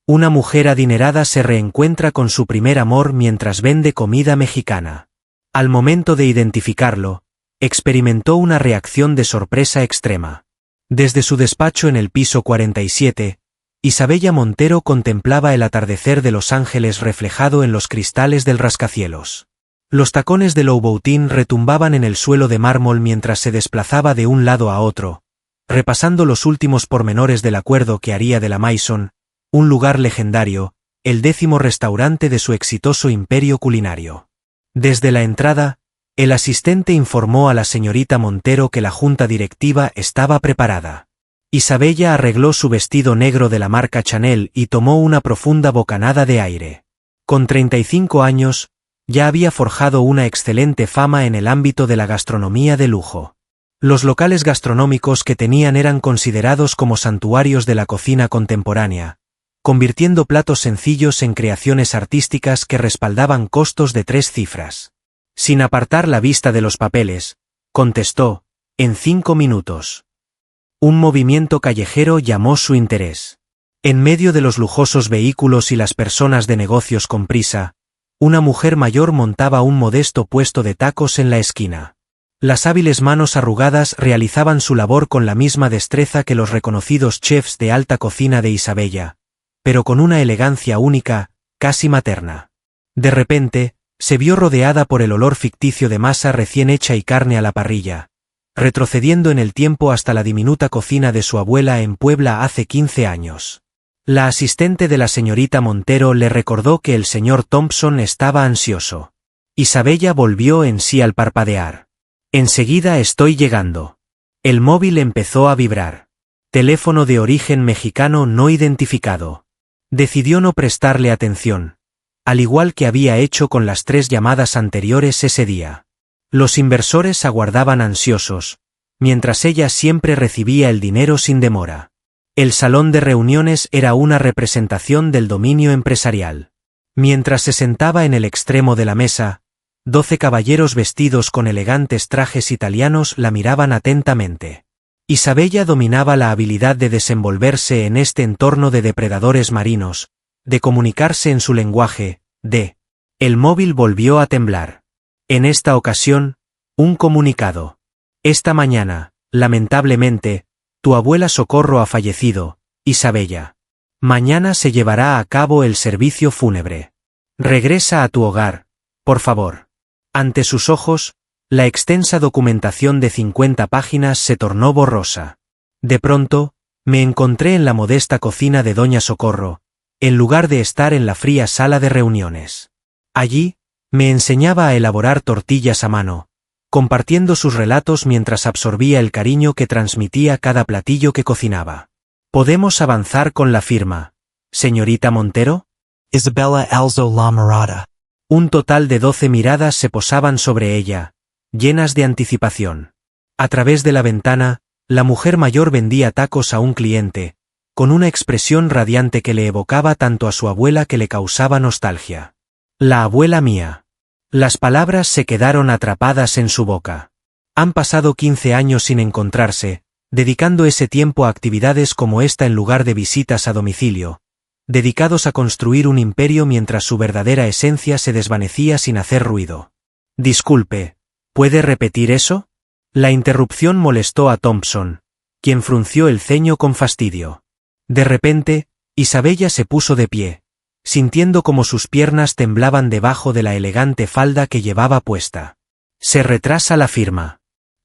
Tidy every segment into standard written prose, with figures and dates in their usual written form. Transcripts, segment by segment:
Una mujer adinerada se reencuentra con su primer amor mientras vende comida mexicana. Al momento de identificarlo, experimentó una reacción de sorpresa extrema. Desde su despacho en el piso 47, Isabella Montero contemplaba el atardecer de Los Ángeles reflejado en los cristales del rascacielos. Los tacones de Louboutin retumbaban en el suelo de mármol mientras se desplazaba de un lado a otro, repasando los últimos pormenores del acuerdo que haría de la Maison un lugar legendario, el 10º restaurante de su exitoso imperio culinario. Desde la entrada, el asistente informó a la señorita Montero que la junta directiva estaba preparada. Isabella arregló su vestido negro de la marca Chanel y tomó una profunda bocanada de aire. Con 35 años, ya había forjado una excelente fama en el ámbito de la gastronomía de lujo. Los locales gastronómicos que tenían eran considerados como santuarios de la cocina contemporánea, convirtiendo platos sencillos en creaciones artísticas que respaldaban costos de 3 cifras. Sin apartar la vista de los papeles, contestó, en 5 minutos. Un movimiento callejero llamó su interés. En medio de los lujosos vehículos y las personas de negocios con prisa, una mujer mayor montaba un modesto puesto de tacos en la esquina. Las hábiles manos arrugadas realizaban su labor con la misma destreza que los reconocidos chefs de alta cocina de Isabella, pero con una elegancia única, casi materna. De repente, se vio rodeada por el olor ficticio de masa recién hecha y carne a la parrilla, retrocediendo en el tiempo hasta la diminuta cocina de su abuela en Puebla hace 15 años. La asistente de la señorita Montero le recordó que el señor Thompson estaba ansioso. Isabella volvió en sí al parpadear. Enseguida estoy llegando. El móvil empezó a vibrar. Teléfono de origen mexicano no identificado. Decidió no prestarle atención, al igual que había hecho con las 3 llamadas anteriores ese día. Los inversores aguardaban ansiosos, mientras ella siempre recibía el dinero sin demora. El salón de reuniones era una representación del dominio empresarial. Mientras se sentaba en el extremo de la mesa, 12 caballeros vestidos con elegantes trajes italianos la miraban atentamente. Isabella dominaba la habilidad de desenvolverse en este entorno de depredadores marinos, de comunicarse en su lenguaje, El móvil volvió a temblar. En esta ocasión, un comunicado. Esta mañana, lamentablemente, tu abuela Socorro ha fallecido, Isabella. Mañana se llevará a cabo el servicio fúnebre. Regresa a tu hogar, por favor. Ante sus ojos, la extensa documentación de 50 páginas se tornó borrosa. De pronto, me encontré en la modesta cocina de doña Socorro, en lugar de estar en la fría sala de reuniones. Allí, me enseñaba a elaborar tortillas a mano, compartiendo sus relatos mientras absorbía el cariño que transmitía cada platillo que cocinaba. ¿Podemos avanzar con la firma, señorita Montero? Isabella alzó la mirada. Un total de 12 miradas se posaban sobre ella, llenas de anticipación. A través de la ventana, la mujer mayor vendía tacos a un cliente, con una expresión radiante que le evocaba tanto a su abuela que le causaba nostalgia. La abuela mía. Las palabras se quedaron atrapadas en su boca. Han pasado 15 años sin encontrarse, dedicando ese tiempo a actividades como esta en lugar de visitas a domicilio, dedicados a construir un imperio mientras su verdadera esencia se desvanecía sin hacer ruido. Disculpe, ¿puede repetir eso? La interrupción molestó a Thompson, quien frunció el ceño con fastidio. De repente, Isabella se puso de pie, sintiendo como sus piernas temblaban debajo de la elegante falda que llevaba puesta. Se retrasa la firma.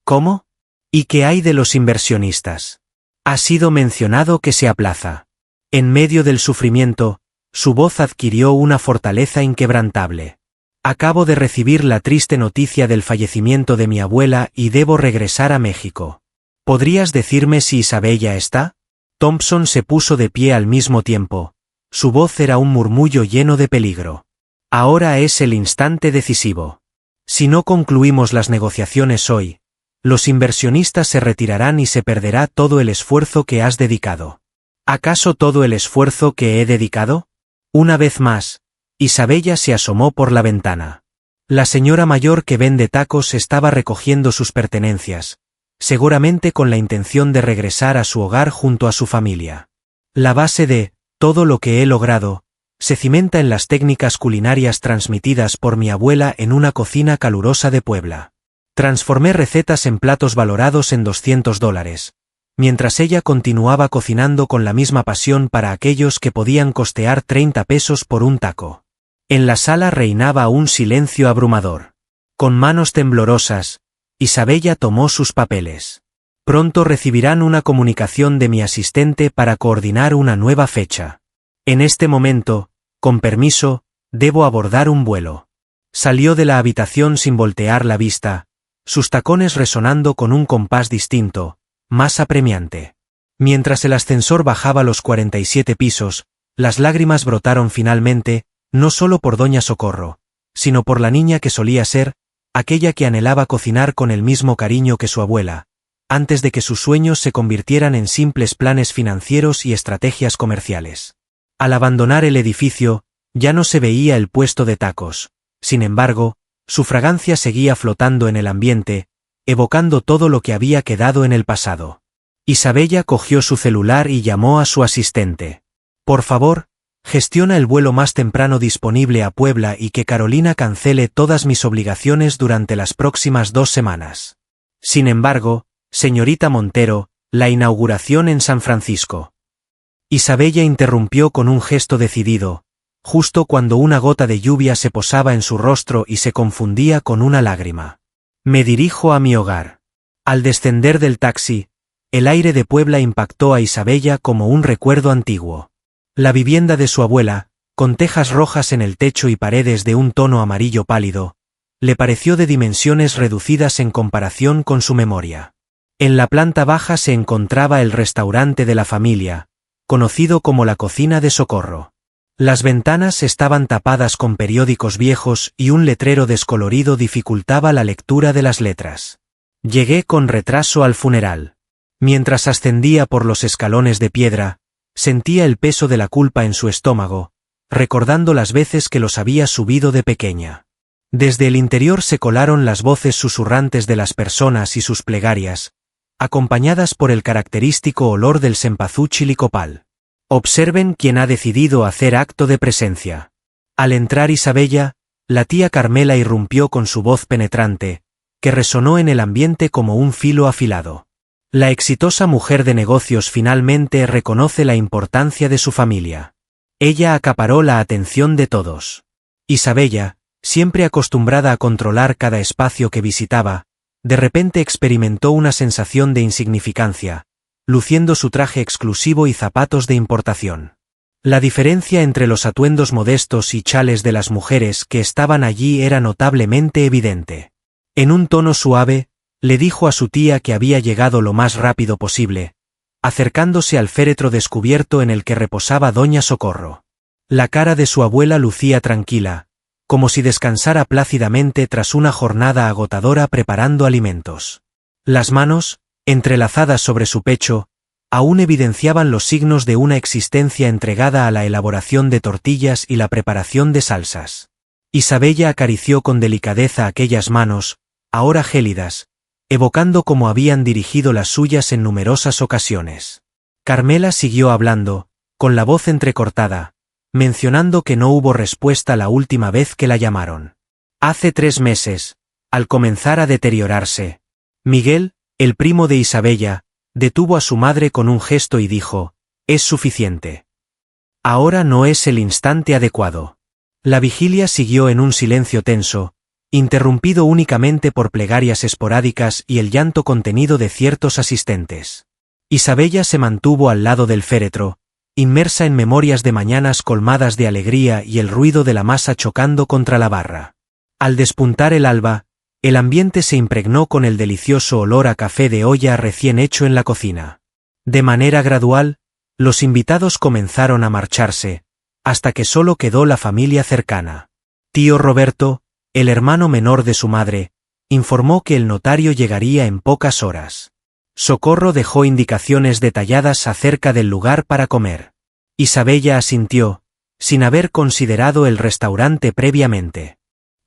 ¿Cómo? ¿Y qué hay de los inversionistas? Ha sido mencionado que se aplaza. En medio del sufrimiento, su voz adquirió una fortaleza inquebrantable. Acabo de recibir la triste noticia del fallecimiento de mi abuela y debo regresar a México. ¿Podrías decirme si Isabella está? Thompson se puso de pie al mismo tiempo. Su voz era un murmullo lleno de peligro. Ahora es el instante decisivo. Si no concluimos las negociaciones hoy, los inversionistas se retirarán y se perderá todo el esfuerzo que has dedicado. ¿Acaso todo el esfuerzo que he dedicado? Una vez más, Isabella se asomó por la ventana. La señora mayor que vende tacos estaba recogiendo sus pertenencias, seguramente con la intención de regresar a su hogar junto a su familia. La base de Todo lo que he logrado se cimenta en las técnicas culinarias transmitidas por mi abuela en una cocina calurosa de Puebla. Transformé recetas en platos valorados en $200, mientras ella continuaba cocinando con la misma pasión para aquellos que podían costear 30 pesos por un taco. En la sala reinaba un silencio abrumador. Con manos temblorosas, Isabella tomó sus papeles. Pronto recibirán una comunicación de mi asistente para coordinar una nueva fecha. En este momento, con permiso, debo abordar un vuelo. Salió de la habitación sin voltear la vista, sus tacones resonando con un compás distinto, más apremiante. Mientras el ascensor bajaba los 47 pisos, las lágrimas brotaron finalmente, no solo por doña Socorro, sino por la niña que solía ser, aquella que anhelaba cocinar con el mismo cariño que su abuela, antes de que sus sueños se convirtieran en simples planes financieros y estrategias comerciales. Al abandonar el edificio, ya no se veía el puesto de tacos, sin embargo, su fragancia seguía flotando en el ambiente, evocando todo lo que había quedado en el pasado. Isabella cogió su celular y llamó a su asistente. Por favor, gestiona el vuelo más temprano disponible a Puebla y que Carolina cancele todas mis obligaciones durante las próximas 2 semanas. Sin embargo, señorita Montero, la inauguración en San Francisco. Isabella interrumpió con un gesto decidido, justo cuando una gota de lluvia se posaba en su rostro y se confundía con una lágrima. Me dirijo a mi hogar. Al descender del taxi, el aire de Puebla impactó a Isabella como un recuerdo antiguo. La vivienda de su abuela, con tejas rojas en el techo y paredes de un tono amarillo pálido, le pareció de dimensiones reducidas en comparación con su memoria. En la planta baja se encontraba el restaurante de la familia, conocido como la cocina de Socorro. Las ventanas estaban tapadas con periódicos viejos y un letrero descolorido dificultaba la lectura de las letras. Llegué con retraso al funeral. Mientras ascendía por los escalones de piedra, sentía el peso de la culpa en su estómago, recordando las veces que los había subido de pequeña. Desde el interior se colaron las voces susurrantes de las personas y sus plegarias, acompañadas por el característico olor del cempasúchil y copal. Observen quién ha decidido hacer acto de presencia. Al entrar Isabella, la tía Carmela irrumpió con su voz penetrante, que resonó en el ambiente como un filo afilado. La exitosa mujer de negocios finalmente reconoce la importancia de su familia. Ella acaparó la atención de todos. Isabella, siempre acostumbrada a controlar cada espacio que visitaba, de repente experimentó una sensación de insignificancia, luciendo su traje exclusivo y zapatos de importación. La diferencia entre los atuendos modestos y chales de las mujeres que estaban allí era notablemente evidente. En un tono suave, le dijo a su tía que había llegado lo más rápido posible, acercándose al féretro descubierto en el que reposaba doña Socorro. La cara de su abuela lucía tranquila, como si descansara plácidamente tras una jornada agotadora preparando alimentos. Las manos, entrelazadas sobre su pecho, aún evidenciaban los signos de una existencia entregada a la elaboración de tortillas y la preparación de salsas. Isabella acarició con delicadeza aquellas manos, ahora gélidas, evocando cómo habían dirigido las suyas en numerosas ocasiones. Carmela siguió hablando, con la voz entrecortada, mencionando que no hubo respuesta la última vez que la llamaron. Hace 3 meses, al comenzar a deteriorarse, Miguel, el primo de Isabella, detuvo a su madre con un gesto y dijo, «Es suficiente. Ahora no es el instante adecuado». La vigilia siguió en un silencio tenso, interrumpido únicamente por plegarias esporádicas y el llanto contenido de ciertos asistentes. Isabella se mantuvo al lado del féretro, inmersa en memorias de mañanas colmadas de alegría y el ruido de la masa chocando contra la barra. Al despuntar el alba, el ambiente se impregnó con el delicioso olor a café de olla recién hecho en la cocina. De manera gradual, los invitados comenzaron a marcharse, hasta que solo quedó la familia cercana. Tío Roberto, el hermano menor de su madre, informó que el notario llegaría en pocas horas. Socorro dejó indicaciones detalladas acerca del lugar para comer. Isabella asintió, sin haber considerado el restaurante previamente.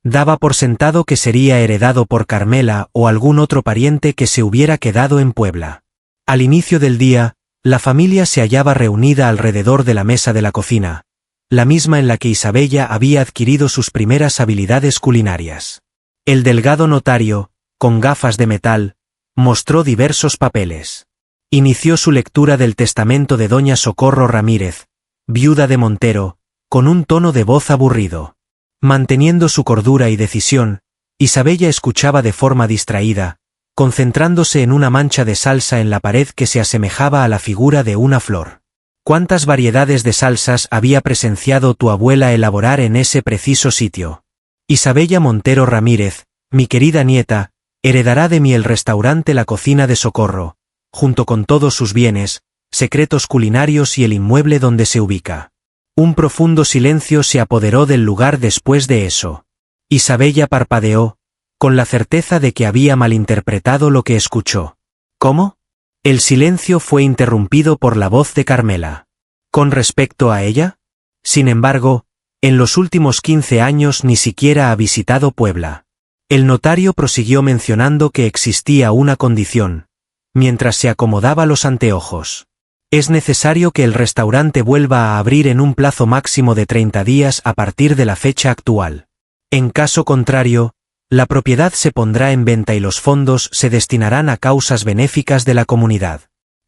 Daba por sentado que sería heredado por Carmela o algún otro pariente que se hubiera quedado en Puebla. Al inicio del día, La familia se hallaba reunida alrededor de la mesa de la cocina, la misma en la que Isabella había adquirido sus primeras habilidades culinarias. El delgado notario, con gafas de metal, mostró diversos papeles. Inició su lectura del testamento de doña Socorro Ramírez, viuda de Montero, con un tono de voz aburrido. Manteniendo su cordura y decisión, Isabella escuchaba de forma distraída, concentrándose en una mancha de salsa en la pared que se asemejaba a la figura de una flor. ¿Cuántas variedades de salsas había presenciado tu abuela elaborar en ese preciso sitio? Isabella Montero Ramírez, mi querida nieta, heredará de mí el restaurante La Cocina de Socorro, junto con todos sus bienes, secretos culinarios y el inmueble donde se ubica. Un profundo silencio se apoderó del lugar después de eso. Isabella parpadeó, con la certeza de que había malinterpretado lo que escuchó. ¿Cómo? El silencio fue interrumpido por la voz de Carmela. ¿Con respecto a ella? Sin embargo, en los últimos 15 años ni siquiera ha visitado Puebla. El notario prosiguió mencionando que existía una condición, mientras se acomodaba los anteojos. Es necesario que el restaurante vuelva a abrir en un plazo máximo de 30 días a partir de la fecha actual. En caso contrario, la propiedad se pondrá en venta y los fondos se destinarán a causas benéficas de la comunidad.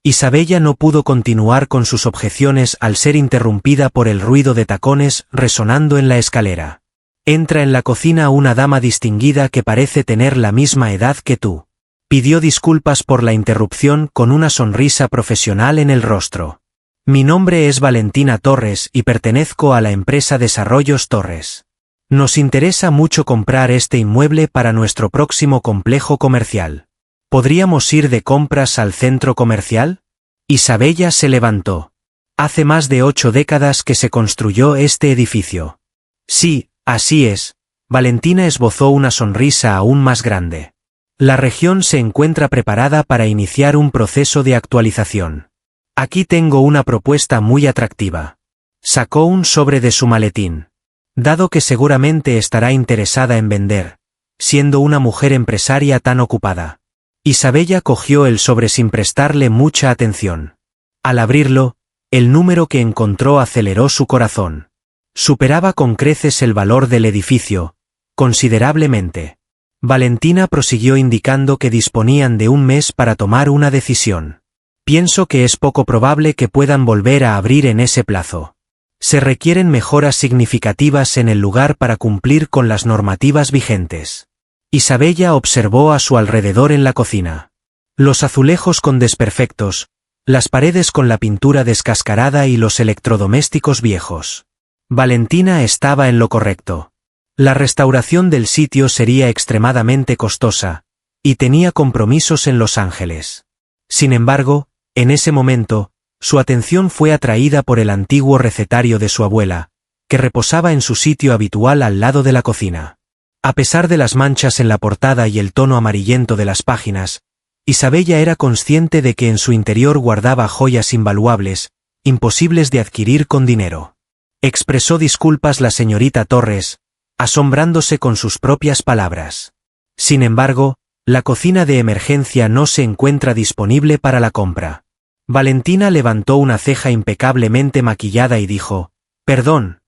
Isabella no pudo continuar con sus objeciones al ser interrumpida por el ruido de tacones resonando en la escalera. Entra en la cocina una dama distinguida que parece tener la misma edad que tú. Pidió disculpas por la interrupción con una sonrisa profesional en el rostro. Mi nombre es Valentina Torres y pertenezco a la empresa Desarrollos Torres. Nos interesa mucho comprar este inmueble para nuestro próximo complejo comercial. ¿Podríamos ir de compras al centro comercial? Isabella se levantó. Hace más de 8 décadas que se construyó este edificio. Sí, así es. Valentina esbozó una sonrisa aún más grande. La región se encuentra preparada para iniciar un proceso de actualización. Aquí tengo una propuesta muy atractiva. Sacó un sobre de su maletín. Dado que seguramente estará interesada en vender, siendo una mujer empresaria tan ocupada. Isabella cogió el sobre sin prestarle mucha atención. Al abrirlo, el número que encontró aceleró su corazón. Superaba con creces el valor del edificio, considerablemente. Valentina prosiguió indicando que disponían de un mes para tomar una decisión. Pienso que es poco probable que puedan volver a abrir en ese plazo. Se requieren mejoras significativas en el lugar para cumplir con las normativas vigentes. Isabella observó a su alrededor en la cocina. Los azulejos con desperfectos, las paredes con la pintura descascarada y los electrodomésticos viejos. Valentina estaba en lo correcto. La restauración del sitio sería extremadamente costosa, y tenía compromisos en Los Ángeles. Sin embargo, en ese momento, su atención fue atraída por el antiguo recetario de su abuela, que reposaba en su sitio habitual al lado de la cocina. A pesar de las manchas en la portada y el tono amarillento de las páginas, Isabella era consciente de que en su interior guardaba joyas invaluables, imposibles de adquirir con dinero. Expresó disculpas la señorita Torres, asombrándose con sus propias palabras. Sin embargo, la cocina de emergencia no se encuentra disponible para la compra. Valentina levantó una ceja impecablemente maquillada y dijo, «Perdón».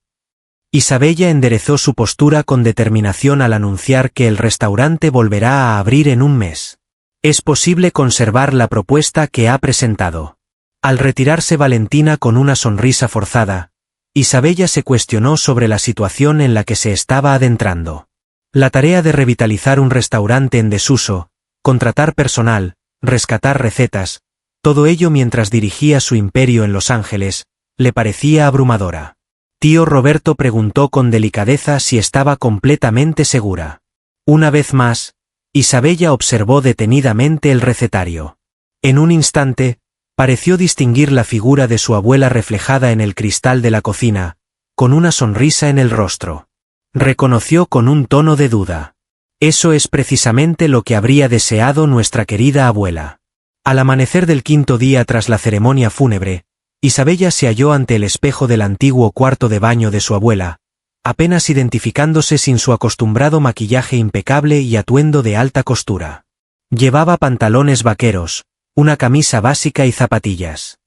Isabella enderezó su postura con determinación al anunciar que el restaurante volverá a abrir en un mes. Es posible conservar la propuesta que ha presentado. Al retirarse Valentina con una sonrisa forzada, Isabella se cuestionó sobre la situación en la que se estaba adentrando. La tarea de revitalizar un restaurante en desuso, contratar personal, rescatar recetas, todo ello mientras dirigía su imperio en Los Ángeles, le parecía abrumadora. Tío Roberto preguntó con delicadeza si estaba completamente segura. Una vez más, Isabella observó detenidamente el recetario. En un instante, pareció distinguir la figura de su abuela reflejada en el cristal de la cocina, con una sonrisa en el rostro. Reconoció con un tono de duda. Eso es precisamente lo que habría deseado nuestra querida abuela. Al amanecer del 5.º día tras la ceremonia fúnebre, Isabella se halló ante el espejo del antiguo cuarto de baño de su abuela, apenas identificándose sin su acostumbrado maquillaje impecable y atuendo de alta costura. Llevaba pantalones vaqueros, una camisa básica y zapatillas.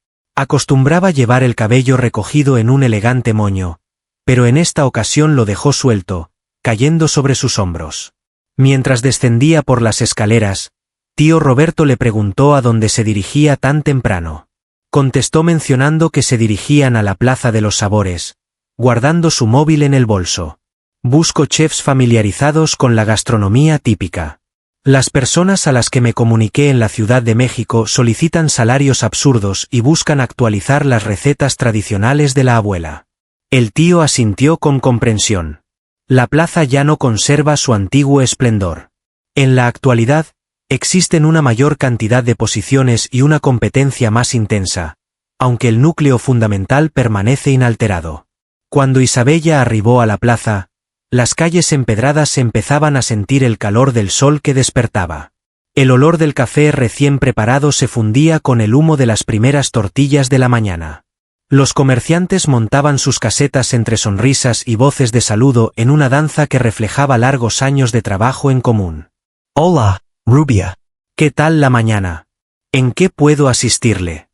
Acostumbraba llevar el cabello recogido en un elegante moño, pero en esta ocasión lo dejó suelto, cayendo sobre sus hombros. Mientras descendía por las escaleras, tío Roberto le preguntó a dónde se dirigía tan temprano. Contestó mencionando que se dirigían a la Plaza de los Sabores, guardando su móvil en el bolso. Busco chefs familiarizados con la gastronomía típica. Las personas a las que me comuniqué en la Ciudad de México solicitan salarios absurdos y buscan actualizar las recetas tradicionales de la abuela. El tío asintió con comprensión. La plaza ya no conserva su antiguo esplendor. En la actualidad, existen una mayor cantidad de posiciones y una competencia más intensa, aunque el núcleo fundamental permanece inalterado. Cuando Isabella arribó a la plaza, las calles empedradas empezaban a sentir el calor del sol que despertaba. El olor del café recién preparado se fundía con el humo de las primeras tortillas de la mañana. Los comerciantes montaban sus casetas entre sonrisas y voces de saludo en una danza que reflejaba largos años de trabajo en común. Hola, Rubia. ¿Qué tal la mañana? ¿En qué puedo asistirle?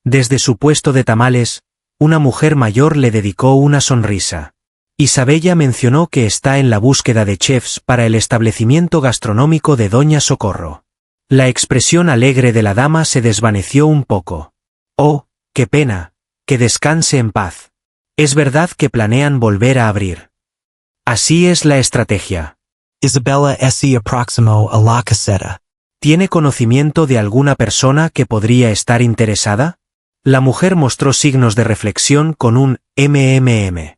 Desde su puesto de tamales, una mujer mayor le dedicó una sonrisa. Isabella mencionó que está en la búsqueda de chefs para el establecimiento gastronómico de Doña Socorro. La expresión alegre de la dama se desvaneció un poco. Oh, qué pena, que descanse en paz. Es verdad que planean volver a abrir. Así es la estrategia. Isabella se aproximó a la caseta. ¿Tiene conocimiento de alguna persona que podría estar interesada? La mujer mostró signos de reflexión con un MMM.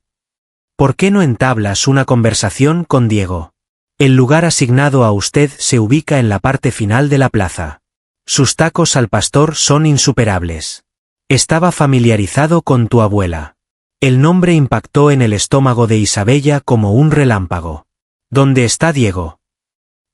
¿Por qué no entablas una conversación con Diego? El lugar asignado a usted se ubica en la parte final de la plaza. Sus tacos al pastor son insuperables. Estaba familiarizado con tu abuela. El nombre impactó en el estómago de Isabella como un relámpago. ¿Dónde está Diego?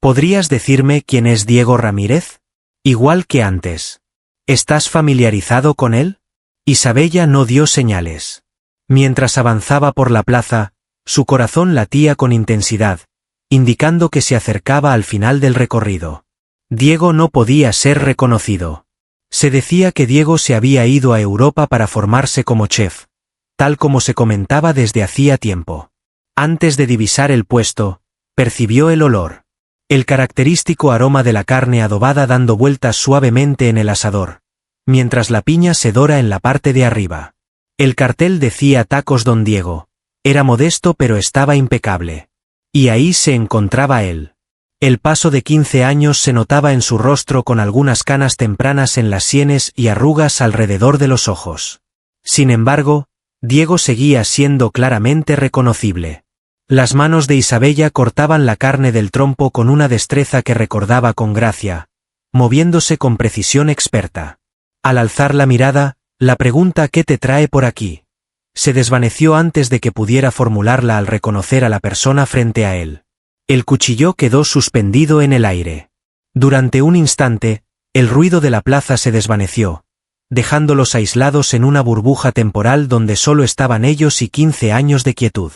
¿Podrías decirme quién es Diego Ramírez? Igual que antes. ¿Estás familiarizado con él? Isabella no dio señales. Mientras avanzaba por la plaza, su corazón latía con intensidad, indicando que se acercaba al final del recorrido. Diego no podía ser reconocido. Se decía que Diego se había ido a Europa para formarse como chef, tal como se comentaba desde hacía tiempo. Antes de divisar el puesto, percibió el olor. El característico aroma de la carne adobada dando vueltas suavemente en el asador, mientras la piña se dora en la parte de arriba. El cartel decía Tacos Don Diego. Era modesto pero estaba impecable. Y ahí se encontraba él. El paso de 15 años se notaba en su rostro con algunas canas tempranas en las sienes y arrugas alrededor de los ojos. Sin embargo, Diego seguía siendo claramente reconocible. Las manos de Isabella cortaban la carne del trompo con una destreza que recordaba con gracia, moviéndose con precisión experta. Al alzar la mirada, la pregunta ¿qué te trae por aquí? Se desvaneció antes de que pudiera formularla al reconocer a la persona frente a él. El cuchillo quedó suspendido en el aire. Durante un instante, el ruido de la plaza se desvaneció, dejándolos aislados en una burbuja temporal donde solo estaban ellos y 15 años de quietud.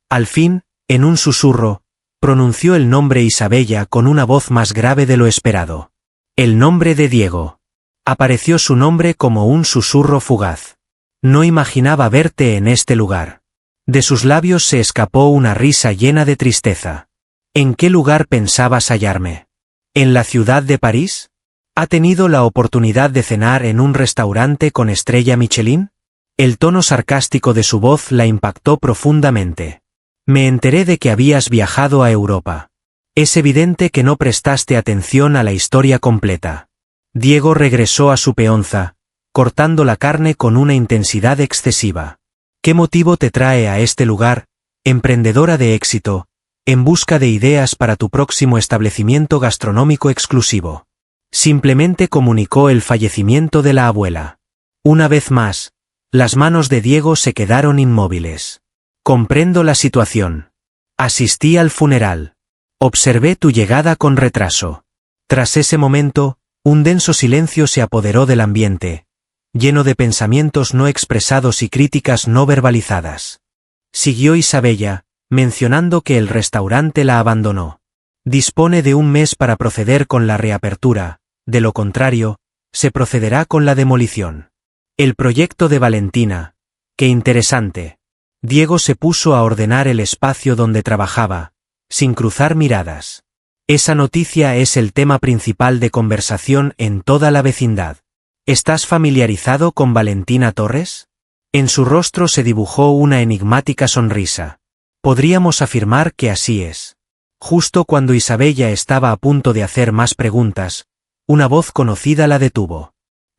Al fin, en un susurro, pronunció el nombre Isabella con una voz más grave de lo esperado. El nombre de Diego. Apareció su nombre como un susurro fugaz. No imaginaba verte en este lugar. De sus labios se escapó una risa llena de tristeza. ¿En qué lugar pensabas hallarme? ¿En la ciudad de París? ¿Ha tenido la oportunidad de cenar en un restaurante con estrella Michelin? El tono sarcástico de su voz la impactó profundamente. Me enteré de que habías viajado a Europa. Es evidente que no prestaste atención a la historia completa. Diego regresó a su peonza, cortando la carne con una intensidad excesiva. ¿Qué motivo te trae a este lugar, emprendedora de éxito, en busca de ideas para tu próximo establecimiento gastronómico exclusivo? Simplemente comunicó el fallecimiento de la abuela. Una vez más, las manos de Diego se quedaron inmóviles. Comprendo la situación. Asistí al funeral. Observé tu llegada con retraso. Tras ese momento, un denso silencio se apoderó del ambiente, lleno de pensamientos no expresados y críticas no verbalizadas. Siguió Isabella, mencionando que el restaurante la abandonó. Dispone de un mes para proceder con la reapertura, de lo contrario, se procederá con la demolición. El proyecto de Valentina. Qué interesante. Diego se puso a ordenar el espacio donde trabajaba, sin cruzar miradas. Esa noticia es el tema principal de conversación en toda la vecindad. ¿Estás familiarizado con Valentina Torres? En su rostro se dibujó una enigmática sonrisa. Podríamos afirmar que así es. Justo cuando Isabella estaba a punto de hacer más preguntas, una voz conocida la detuvo.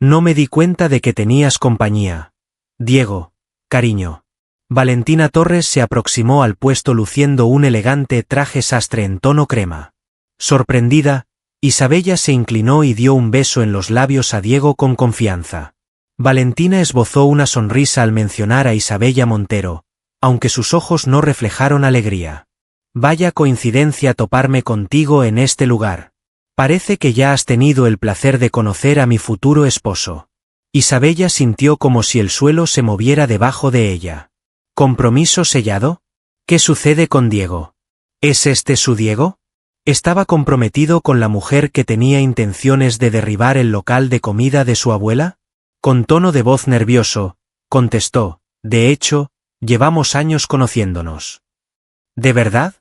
No me di cuenta de que tenías compañía. Diego, cariño. Valentina Torres se aproximó al puesto luciendo un elegante traje sastre en tono crema. Sorprendida, Isabella se inclinó y dio un beso en los labios a Diego con confianza. Valentina esbozó una sonrisa al mencionar a Isabella Montero, aunque sus ojos no reflejaron alegría. Vaya coincidencia toparme contigo en este lugar. Parece que ya has tenido el placer de conocer a mi futuro esposo. Isabella sintió como si el suelo se moviera debajo de ella. ¿Compromiso sellado? ¿Qué sucede con Diego? ¿Es este su Diego? ¿Estaba comprometido con la mujer que tenía intenciones de derribar el local de comida de su abuela? Con tono de voz nervioso, contestó, de hecho, llevamos años conociéndonos. ¿De verdad?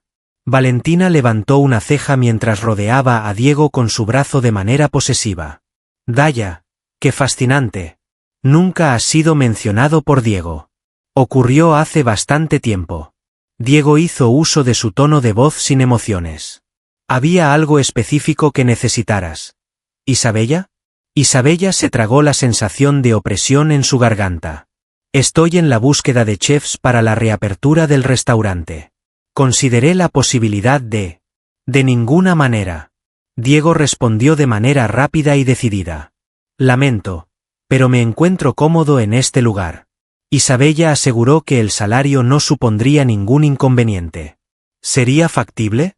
Valentina levantó una ceja mientras rodeaba a Diego con su brazo de manera posesiva. Daya, qué fascinante. Nunca has sido mencionado por Diego. Ocurrió hace bastante tiempo. Diego hizo uso de su tono de voz sin emociones. ¿Había algo específico que necesitaras? ¿Isabella? Isabella se tragó la sensación de opresión en su garganta. Estoy en la búsqueda de chefs para la reapertura del restaurante. Consideré la posibilidad de... De ninguna manera. Diego respondió de manera rápida y decidida. Lamento, pero me encuentro cómodo en este lugar. Isabella aseguró que el salario no supondría ningún inconveniente. ¿Sería factible?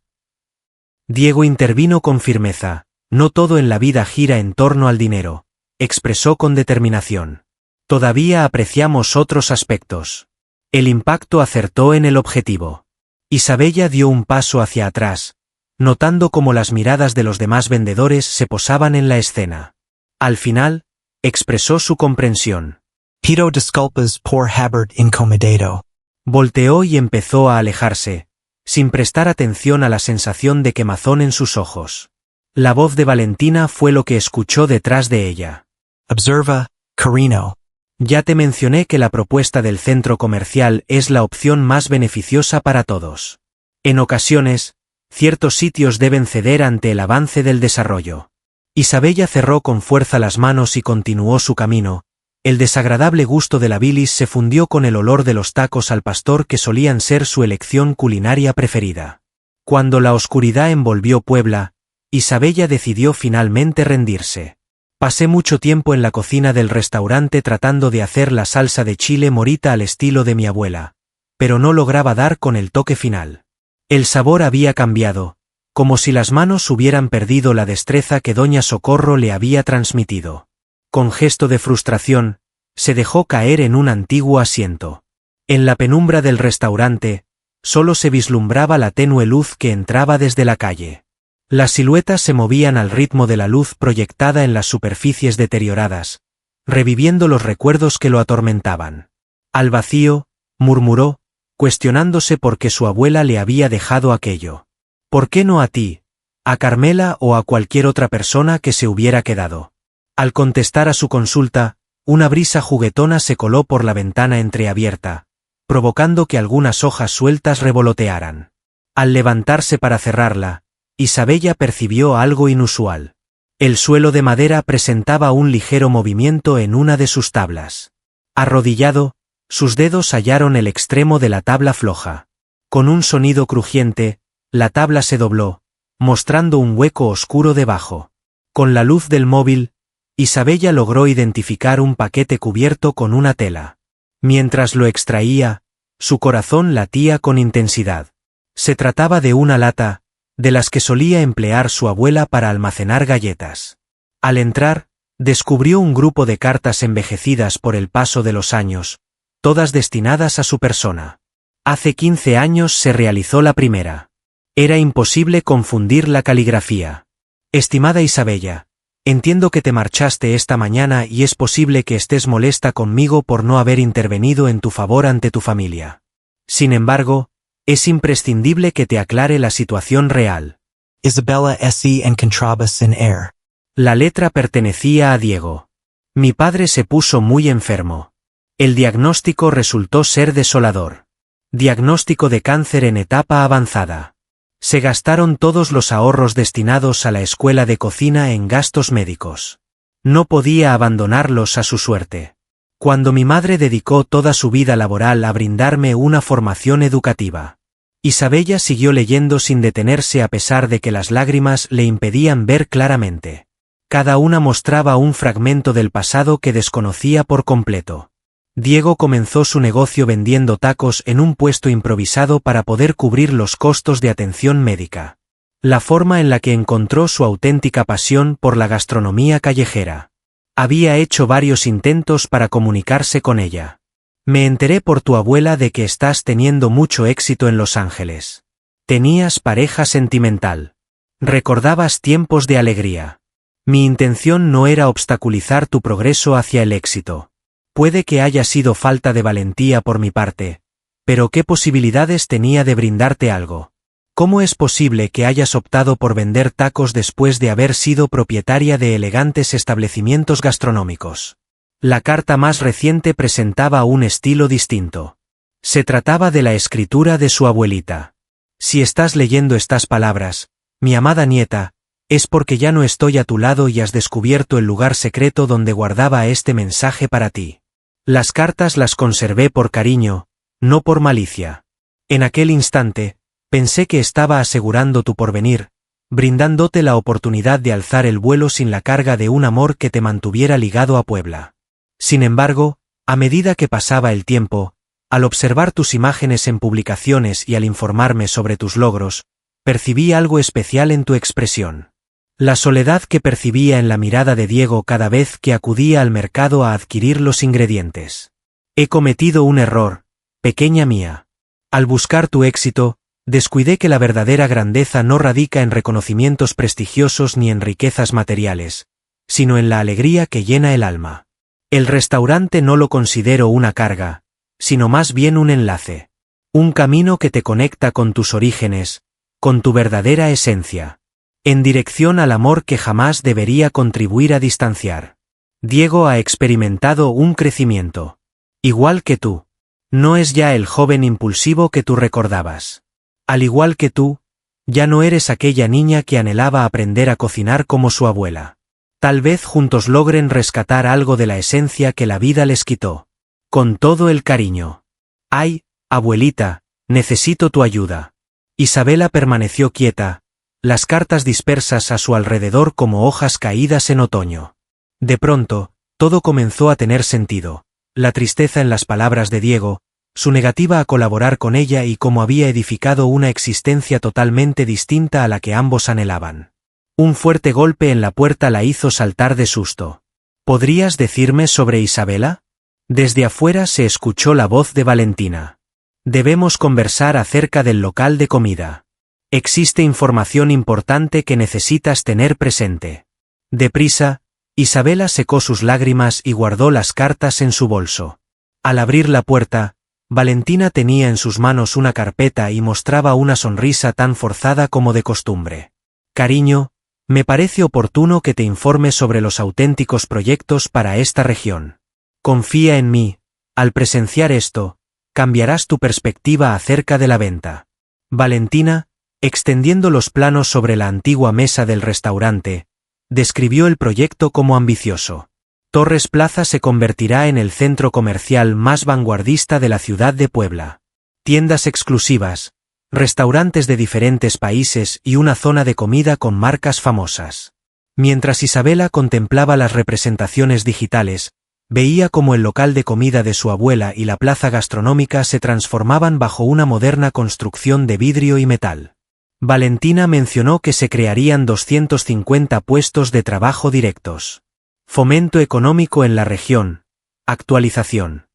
Diego intervino con firmeza. No todo en la vida gira en torno al dinero, expresó con determinación. Todavía apreciamos otros aspectos. El impacto acertó en el objetivo. Isabella dio un paso hacia atrás, notando cómo las miradas de los demás vendedores se posaban en la escena. Al final, expresó su comprensión. Pido disculpas por haber incomodado. Volteó y empezó a alejarse, sin prestar atención a la sensación de quemazón en sus ojos. La voz de Valentina fue lo que escuchó detrás de ella. Observa, Carino. Ya te mencioné que la propuesta del centro comercial es la opción más beneficiosa para todos. En ocasiones, ciertos sitios deben ceder ante el avance del desarrollo. Isabella cerró con fuerza las manos y continuó su camino. El desagradable gusto de la bilis se fundió con el olor de los tacos al pastor que solían ser su elección culinaria preferida. Cuando la oscuridad envolvió Puebla, Isabella decidió finalmente rendirse. Pasé mucho tiempo en la cocina del restaurante tratando de hacer la salsa de chile morita al estilo de mi abuela, pero no lograba dar con el toque final. El sabor había cambiado, como si las manos hubieran perdido la destreza que doña Socorro le había transmitido. Con gesto de frustración, se dejó caer en un antiguo asiento. En la penumbra del restaurante, solo se vislumbraba la tenue luz que entraba desde la calle. Las siluetas se movían al ritmo de la luz proyectada en las superficies deterioradas, reviviendo los recuerdos que lo atormentaban. Al vacío, murmuró, cuestionándose por qué su abuela le había dejado aquello. ¿Por qué no a ti, a Carmela o a cualquier otra persona que se hubiera quedado? Al contestar a su consulta, una brisa juguetona se coló por la ventana entreabierta, provocando que algunas hojas sueltas revolotearan. Al levantarse para cerrarla, Isabella percibió algo inusual. El suelo de madera presentaba un ligero movimiento en una de sus tablas. Arrodillado, sus dedos hallaron el extremo de la tabla floja. Con un sonido crujiente, la tabla se dobló, mostrando un hueco oscuro debajo. Con la luz del móvil, Isabella logró identificar un paquete cubierto con una tela. Mientras lo extraía, su corazón latía con intensidad. Se trataba de una lata, de las que solía emplear su abuela para almacenar galletas. Al entrar, descubrió un grupo de cartas envejecidas por el paso de los años, todas destinadas a su persona. Hace 15 años se realizó la primera. Era imposible confundir la caligrafía. Estimada Isabella, Entiendo que te marchaste esta mañana y es posible que estés molesta conmigo por no haber intervenido en tu favor ante tu familia. Sin embargo, es imprescindible que te aclare la situación real. Isabella S. and Contrabas in Air. La letra pertenecía a Diego. Mi padre se puso muy enfermo. El diagnóstico resultó ser desolador. Diagnóstico de cáncer en etapa avanzada. Se gastaron todos los ahorros destinados a la escuela de cocina en gastos médicos. No podía abandonarlos a su suerte. Cuando mi madre dedicó toda su vida laboral a brindarme una formación educativa. Isabella siguió leyendo sin detenerse a pesar de que las lágrimas le impedían ver claramente. Cada una mostraba un fragmento del pasado que desconocía por completo. Diego comenzó su negocio vendiendo tacos en un puesto improvisado para poder cubrir los costos de atención médica. La forma en la que encontró su auténtica pasión por la gastronomía callejera. Había hecho varios intentos para comunicarse con ella. Me enteré por tu abuela de que estás teniendo mucho éxito en Los Ángeles. Tenías pareja sentimental. Recordabas tiempos de alegría. Mi intención no era obstaculizar tu progreso hacia el éxito. Puede que haya sido falta de valentía por mi parte, pero ¿qué posibilidades tenía de brindarte algo? ¿Cómo es posible que hayas optado por vender tacos después de haber sido propietaria de elegantes establecimientos gastronómicos? La carta más reciente presentaba un estilo distinto. Se trataba de la escritura de su abuelita. Si estás leyendo estas palabras, mi amada nieta, es porque ya no estoy a tu lado y has descubierto el lugar secreto donde guardaba este mensaje para ti. Las cartas las conservé por cariño, no por malicia. En aquel instante, pensé que estaba asegurando tu porvenir, brindándote la oportunidad de alzar el vuelo sin la carga de un amor que te mantuviera ligado a Puebla. Sin embargo, a medida que pasaba el tiempo, al observar tus imágenes en publicaciones y al informarme sobre tus logros, percibí algo especial en tu expresión. La soledad que percibía en la mirada de Diego cada vez que acudía al mercado a adquirir los ingredientes. He cometido un error, pequeña mía. Al buscar tu éxito, descuidé que la verdadera grandeza no radica en reconocimientos prestigiosos ni en riquezas materiales, sino en la alegría que llena el alma. El restaurante no lo considero una carga, sino más bien un enlace. Un camino que te conecta con tus orígenes, con tu verdadera esencia. En dirección al amor que jamás debería contribuir a distanciar. Diego ha experimentado un crecimiento. Igual que tú. No es ya el joven impulsivo que tú recordabas. Al igual que tú, ya no eres aquella niña que anhelaba aprender a cocinar como su abuela. Tal vez juntos logren rescatar algo de la esencia que la vida les quitó. Con todo el cariño. Ay, abuelita, necesito tu ayuda. Isabela permaneció quieta, las cartas dispersas a su alrededor como hojas caídas en otoño. De pronto, todo comenzó a tener sentido, la tristeza en las palabras de Diego, su negativa a colaborar con ella y cómo había edificado una existencia totalmente distinta a la que ambos anhelaban. Un fuerte golpe en la puerta la hizo saltar de susto. ¿Podrías decirme sobre Isabela? Desde afuera se escuchó la voz de Valentina. Debemos conversar acerca del local de comida. Existe información importante que necesitas tener presente. Deprisa, Isabela secó sus lágrimas y guardó las cartas en su bolso. Al abrir la puerta, Valentina tenía en sus manos una carpeta y mostraba una sonrisa tan forzada como de costumbre. Cariño, me parece oportuno que te informe sobre los auténticos proyectos para esta región. Confía en mí, al presenciar esto, cambiarás tu perspectiva acerca de la venta. Valentina, extendiendo los planos sobre la antigua mesa del restaurante, describió el proyecto como ambicioso. Torres Plaza se convertirá en el centro comercial más vanguardista de la ciudad de Puebla. Tiendas exclusivas, restaurantes de diferentes países y una zona de comida con marcas famosas. Mientras Isabela contemplaba las representaciones digitales, veía cómo el local de comida de su abuela y la plaza gastronómica se transformaban bajo una moderna construcción de vidrio y metal. Valentina mencionó que se crearían 250 puestos de trabajo directos. Fomento económico en la región. Actualización.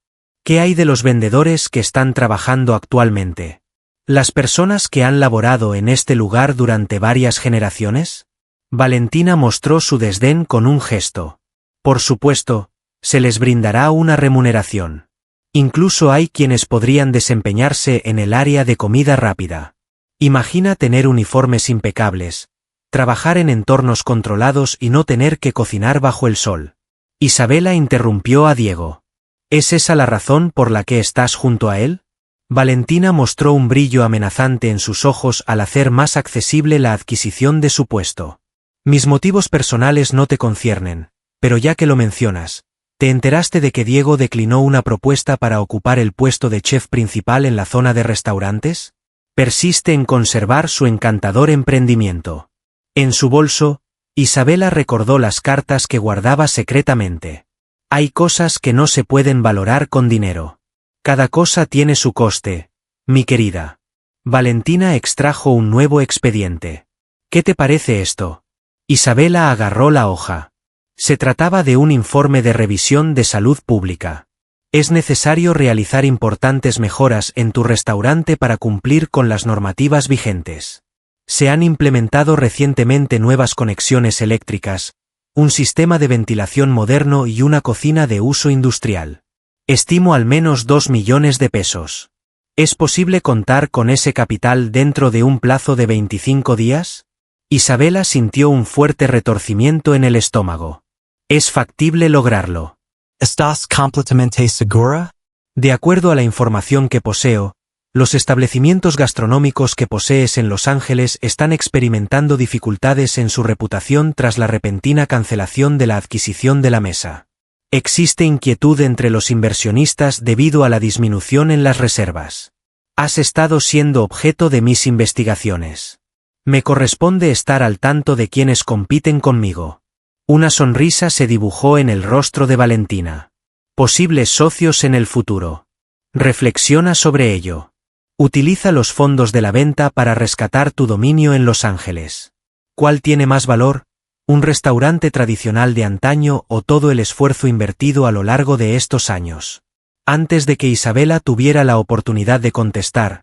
¿Qué hay de los vendedores que están trabajando actualmente? ¿Las personas que han laborado en este lugar durante varias generaciones? Valentina mostró su desdén con un gesto. Por supuesto, se les brindará una remuneración. Incluso hay quienes podrían desempeñarse en el área de comida rápida. Imagina tener uniformes impecables, trabajar en entornos controlados y no tener que cocinar bajo el sol. Isabela interrumpió a Diego. ¿Es esa la razón por la que estás junto a él? Valentina mostró un brillo amenazante en sus ojos al hacer más accesible la adquisición de su puesto. Mis motivos personales no te conciernen, pero ya que lo mencionas, ¿te enteraste de que Diego declinó una propuesta para ocupar el puesto de chef principal en la zona de restaurantes? Persiste en conservar su encantador emprendimiento. En su bolso, Isabela recordó las cartas que guardaba secretamente. Hay cosas que no se pueden valorar con dinero. Cada cosa tiene su coste, mi querida. Valentina extrajo un nuevo expediente. ¿Qué te parece esto? Isabela agarró la hoja. Se trataba de un informe de revisión de salud pública. Es necesario realizar importantes mejoras en tu restaurante para cumplir con las normativas vigentes. Se han implementado recientemente nuevas conexiones eléctricas, un sistema de ventilación moderno y una cocina de uso industrial. Estimo al menos 2 millones de pesos. ¿Es posible contar con ese capital dentro de un plazo de 25 días? Isabela sintió un fuerte retorcimiento en el estómago. ¿Es factible lograrlo? ¿Estás completamente segura? De acuerdo a la información que poseo, los establecimientos gastronómicos que posees en Los Ángeles están experimentando dificultades en su reputación tras la repentina cancelación de la adquisición de la mesa. Existe inquietud entre los inversionistas debido a la disminución en las reservas. Has estado siendo objeto de mis investigaciones. Me corresponde estar al tanto de quienes compiten conmigo. Una sonrisa se dibujó en el rostro de Valentina. Posibles socios en el futuro. Reflexiona sobre ello. Utiliza los fondos de la venta para rescatar tu dominio en Los Ángeles. ¿Cuál tiene más valor? ¿Un restaurante tradicional de antaño o todo el esfuerzo invertido a lo largo de estos años? Antes de que Isabela tuviera la oportunidad de contestar,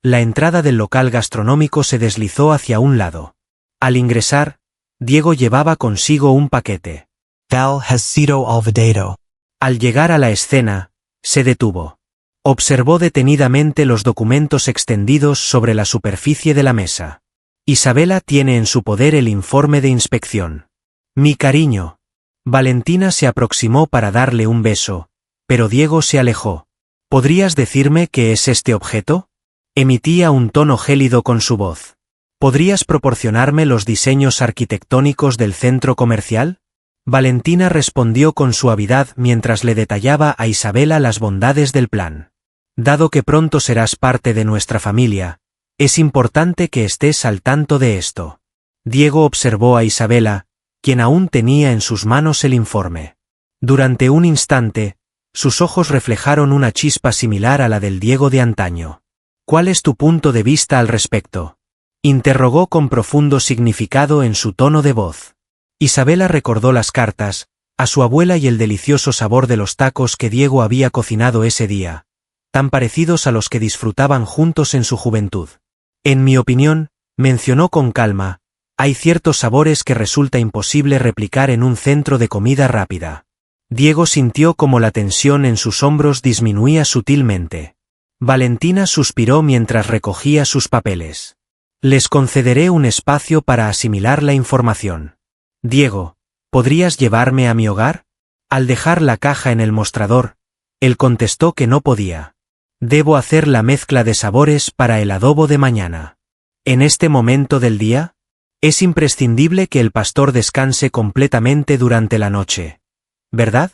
la entrada del local gastronómico se deslizó hacia un lado. Al ingresar, Diego llevaba consigo un paquete. Val has sido olvidado. Al llegar a la escena, se detuvo. Observó detenidamente los documentos extendidos sobre la superficie de la mesa. Isabela tiene en su poder el informe de inspección. Mi cariño. Valentina se aproximó para darle un beso, pero Diego se alejó. ¿Podrías decirme qué es este objeto? Emitía un tono gélido con su voz. ¿Podrías proporcionarme los diseños arquitectónicos del centro comercial? Valentina respondió con suavidad mientras le detallaba a Isabela las bondades del plan. Dado que pronto serás parte de nuestra familia, es importante que estés al tanto de esto. Diego observó a Isabela, quien aún tenía en sus manos el informe. Durante un instante, sus ojos reflejaron una chispa similar a la del Diego de antaño. ¿Cuál es tu punto de vista al respecto? Interrogó con profundo significado en su tono de voz. Isabela recordó las cartas, a su abuela y el delicioso sabor de los tacos que Diego había cocinado ese día, tan parecidos a los que disfrutaban juntos en su juventud. En mi opinión, mencionó con calma, hay ciertos sabores que resulta imposible replicar en un centro de comida rápida. Diego sintió como la tensión en sus hombros disminuía sutilmente. Valentina suspiró mientras recogía sus papeles. Les concederé un espacio para asimilar la información. Diego, ¿podrías llevarme a mi hogar? Al dejar la caja en el mostrador, él contestó que no podía. Debo hacer la mezcla de sabores para el adobo de mañana. ¿En este momento del día? Es imprescindible que el pastor descanse completamente durante la noche. ¿Verdad?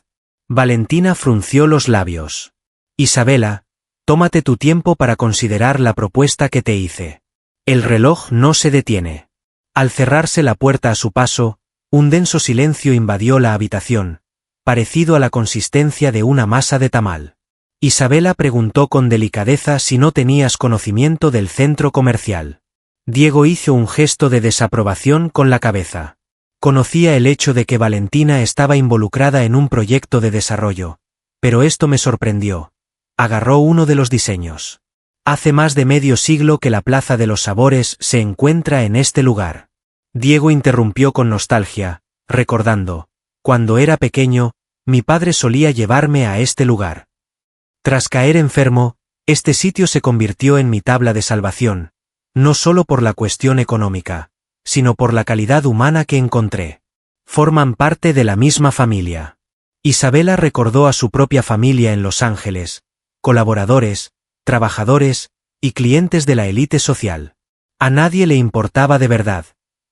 Valentina frunció los labios. Isabela, tómate tu tiempo para considerar la propuesta que te hice. El reloj no se detiene. Al cerrarse la puerta a su paso, un denso silencio invadió la habitación, parecido a la consistencia de una masa de tamal. Isabela preguntó con delicadeza si no tenías conocimiento del centro comercial. Diego hizo un gesto de desaprobación con la cabeza. Conocía el hecho de que Valentina estaba involucrada en un proyecto de desarrollo, pero esto me sorprendió. Agarró uno de los diseños. Hace más de medio siglo que la Plaza de los Sabores se encuentra en este lugar. Diego interrumpió con nostalgia, recordando: cuando era pequeño, mi padre solía llevarme a este lugar. Tras caer enfermo, este sitio se convirtió en mi tabla de salvación, no solo por la cuestión económica, sino por la calidad humana que encontré. Forman parte de la misma familia. Isabela recordó a su propia familia en Los Ángeles, colaboradores, trabajadores y clientes de la élite social. A nadie le importaba de verdad,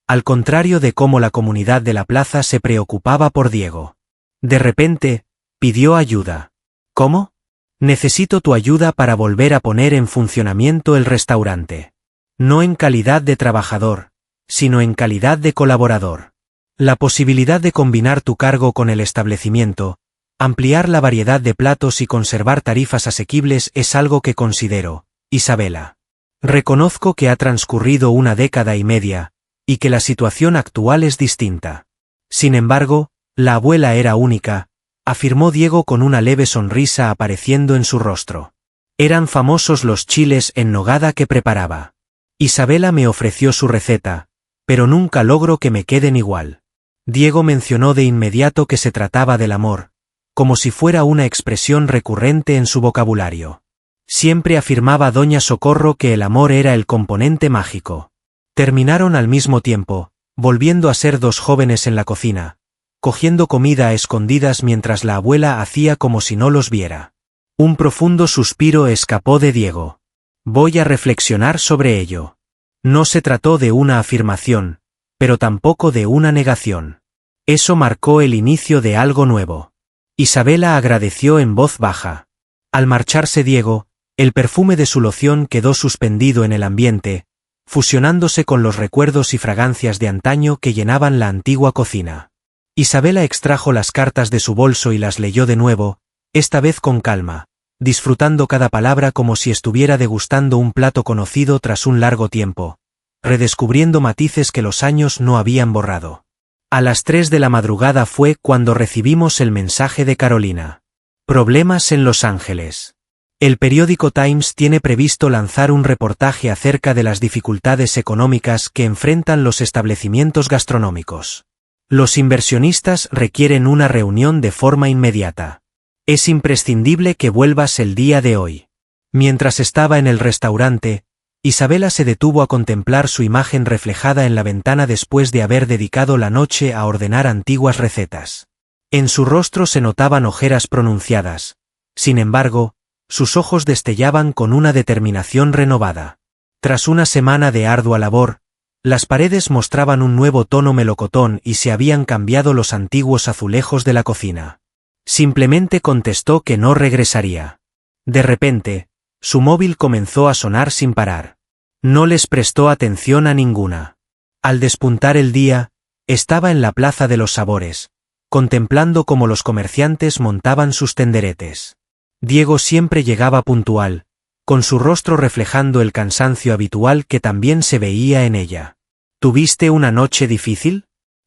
al contrario de cómo la comunidad de la plaza se preocupaba por Diego. De repente, pidió ayuda. ¿Cómo? Necesito tu ayuda para volver a poner en funcionamiento el restaurante. No en calidad de trabajador, sino en calidad de colaborador. La posibilidad de combinar tu cargo con el establecimiento, ampliar la variedad de platos y conservar tarifas asequibles es algo que considero, Isabela. Reconozco que ha transcurrido una década y media, y que la situación actual es distinta. Sin embargo, la abuela era única, afirmó Diego con una leve sonrisa apareciendo en su rostro. Eran famosos los chiles en nogada que preparaba. Isabela me ofreció su receta, pero nunca logro que me queden igual. Diego mencionó de inmediato que se trataba del amor, como si fuera una expresión recurrente en su vocabulario. Siempre afirmaba doña Socorro que el amor era el componente mágico. Terminaron al mismo tiempo, volviendo a ser dos jóvenes en la cocina, cogiendo comida a escondidas mientras la abuela hacía como si no los viera. Un profundo suspiro escapó de Diego. Voy a reflexionar sobre ello. No se trató de una afirmación, pero tampoco de una negación. Eso marcó el inicio de algo nuevo. Isabela agradeció en voz baja. Al marcharse Diego, el perfume de su loción quedó suspendido en el ambiente, fusionándose con los recuerdos y fragancias de antaño que llenaban la antigua cocina. Isabela extrajo las cartas de su bolso y las leyó de nuevo, esta vez con calma, disfrutando cada palabra como si estuviera degustando un plato conocido tras un largo tiempo, redescubriendo matices que los años no habían borrado. A las 3 de la madrugada fue cuando recibimos el mensaje de Carolina. Problemas en Los Ángeles. El periódico Times tiene previsto lanzar un reportaje acerca de las dificultades económicas que enfrentan los establecimientos gastronómicos. Los inversionistas requieren una reunión de forma inmediata. Es imprescindible que vuelvas el día de hoy. Mientras estaba en el restaurante, Isabela se detuvo a contemplar su imagen reflejada en la ventana después de haber dedicado la noche a ordenar antiguas recetas. En su rostro se notaban ojeras pronunciadas. Sin embargo, sus ojos destellaban con una determinación renovada. Tras una semana de ardua labor, las paredes mostraban un nuevo tono melocotón y se habían cambiado los antiguos azulejos de la cocina. Simplemente contestó que no regresaría. De repente, su móvil comenzó a sonar sin parar. No les prestó atención a ninguna. Al despuntar el día, estaba en la Plaza de los Sabores, contemplando cómo los comerciantes montaban sus tenderetes. Diego siempre llegaba puntual, con su rostro reflejando el cansancio habitual que también se veía en ella. ¿Tuviste una noche difícil?,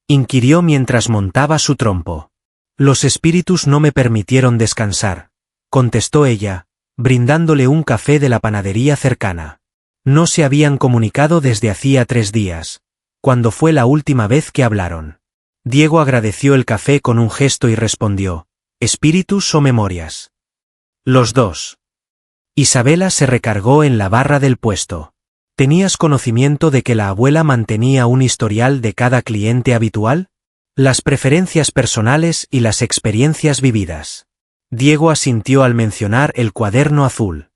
inquirió mientras montaba su trompo. Los espíritus no me permitieron descansar, contestó ella, brindándole un café de la panadería cercana. No se habían comunicado desde hacía 3 días, cuando fue la última vez que hablaron. Diego agradeció el café con un gesto y respondió: ¿espíritus o memorias? Los dos. Isabela se recargó en la barra del puesto. ¿Tenías conocimiento de que la abuela mantenía un historial de cada cliente habitual? Las preferencias personales y las experiencias vividas. Diego asintió al mencionar el cuaderno azul.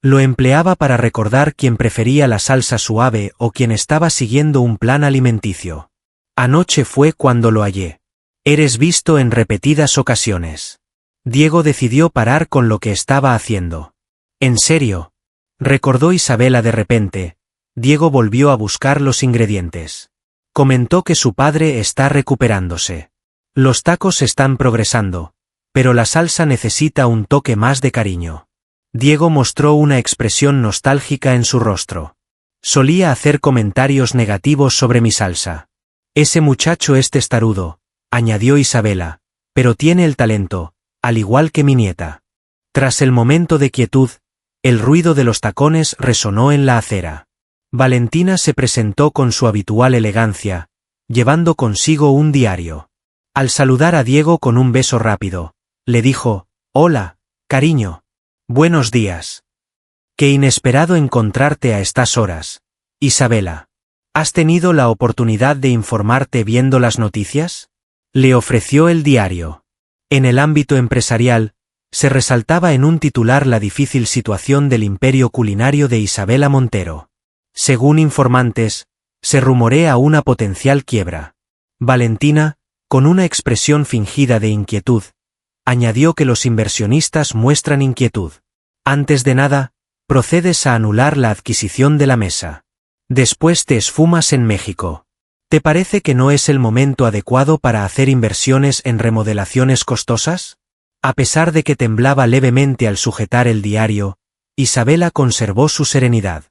Lo empleaba para recordar quién prefería la salsa suave o quién estaba siguiendo un plan alimenticio. Anoche fue cuando lo hallé. Eres visto en repetidas ocasiones. Diego decidió parar con lo que estaba haciendo. ¿En serio?, recordó Isabela de repente. Diego volvió a buscar los ingredientes. Comentó que su padre está recuperándose. Los tacos están progresando, pero la salsa necesita un toque más de cariño. Diego mostró una expresión nostálgica en su rostro. Solía hacer comentarios negativos sobre mi salsa. Ese muchacho es testarudo, añadió Isabela, pero tiene el talento, al igual que mi nieta. Tras el momento de quietud, el ruido de los tacones resonó en la acera. Valentina se presentó con su habitual elegancia, llevando consigo un diario. Al saludar a Diego con un beso rápido, le dijo: «Hola, cariño. Buenos días. Qué inesperado encontrarte a estas horas, Isabela. ¿Has tenido la oportunidad de informarte viendo las noticias?». Le ofreció el diario. En el ámbito empresarial, se resaltaba en un titular la difícil situación del imperio culinario de Isabela Montero. Según informantes, se rumorea una potencial quiebra. Valentina, con una expresión fingida de inquietud, añadió que los inversionistas muestran inquietud. Antes de nada, procedes a anular la adquisición de la mesa. Después te esfumas en México. ¿Te parece que no es el momento adecuado para hacer inversiones en remodelaciones costosas? A pesar de que temblaba levemente al sujetar el diario, Isabela conservó su serenidad.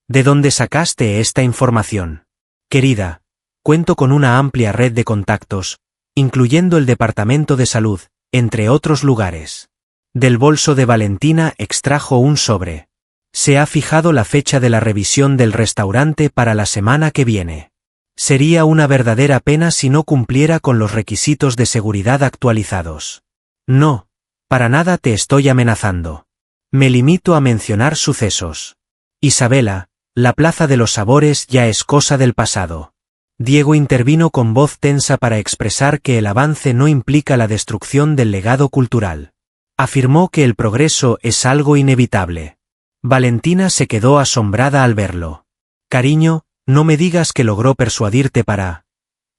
¿De dónde sacaste esta información? Querida, cuento con una amplia red de contactos, incluyendo el Departamento de Salud, entre otros lugares. Del bolso de Valentina extrajo un sobre. Se ha fijado la fecha de la revisión del restaurante para la semana que viene. Sería una verdadera pena si no cumpliera con los requisitos de seguridad actualizados. No, para nada te estoy amenazando. Me limito a mencionar sucesos. Isabela, la Plaza de los Sabores ya es cosa del pasado. Diego intervino con voz tensa para expresar que el avance no implica la destrucción del legado cultural. Afirmó que el progreso es algo inevitable. Valentina se quedó asombrada al verlo. Cariño, no me digas que logró persuadirte para...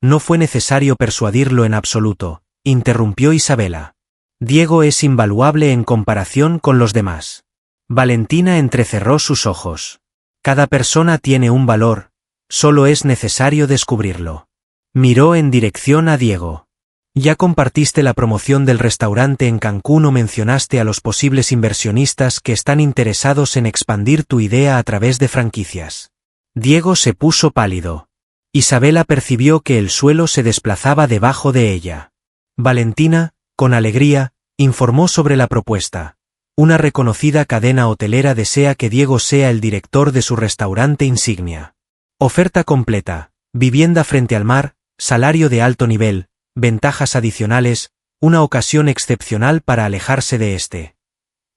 No fue necesario persuadirlo en absoluto, interrumpió Isabela. Diego es invaluable en comparación con los demás. Valentina entrecerró sus ojos. Cada persona tiene un valor, solo es necesario descubrirlo. Miró en dirección a Diego. ¿Ya compartiste la promoción del restaurante en Cancún o mencionaste a los posibles inversionistas que están interesados en expandir tu idea a través de franquicias? Diego se puso pálido. Isabela percibió que el suelo se desplazaba debajo de ella. Valentina, con alegría, informó sobre la propuesta. Una reconocida cadena hotelera desea que Diego sea el director de su restaurante insignia. Oferta completa, vivienda frente al mar, salario de alto nivel, ventajas adicionales, una ocasión excepcional para alejarse de este.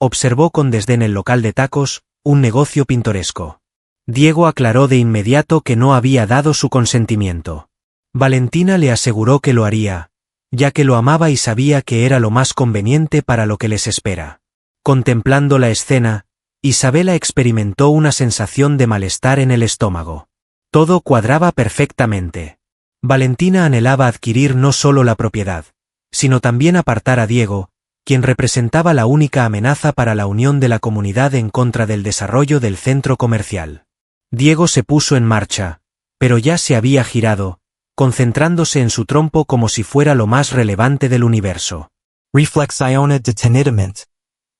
Observó con desdén el local de tacos, un negocio pintoresco. Diego aclaró de inmediato que no había dado su consentimiento. Valentina le aseguró que lo haría, ya que lo amaba y sabía que era lo más conveniente para lo que les espera. Contemplando la escena, Isabela experimentó una sensación de malestar en el estómago. Todo cuadraba perfectamente. Valentina anhelaba adquirir no solo la propiedad, sino también apartar a Diego, quien representaba la única amenaza para la unión de la comunidad en contra del desarrollo del centro comercial. Diego se puso en marcha, pero ya se había girado, concentrándose en su trompo como si fuera lo más relevante del universo. Reflex iona detenidament.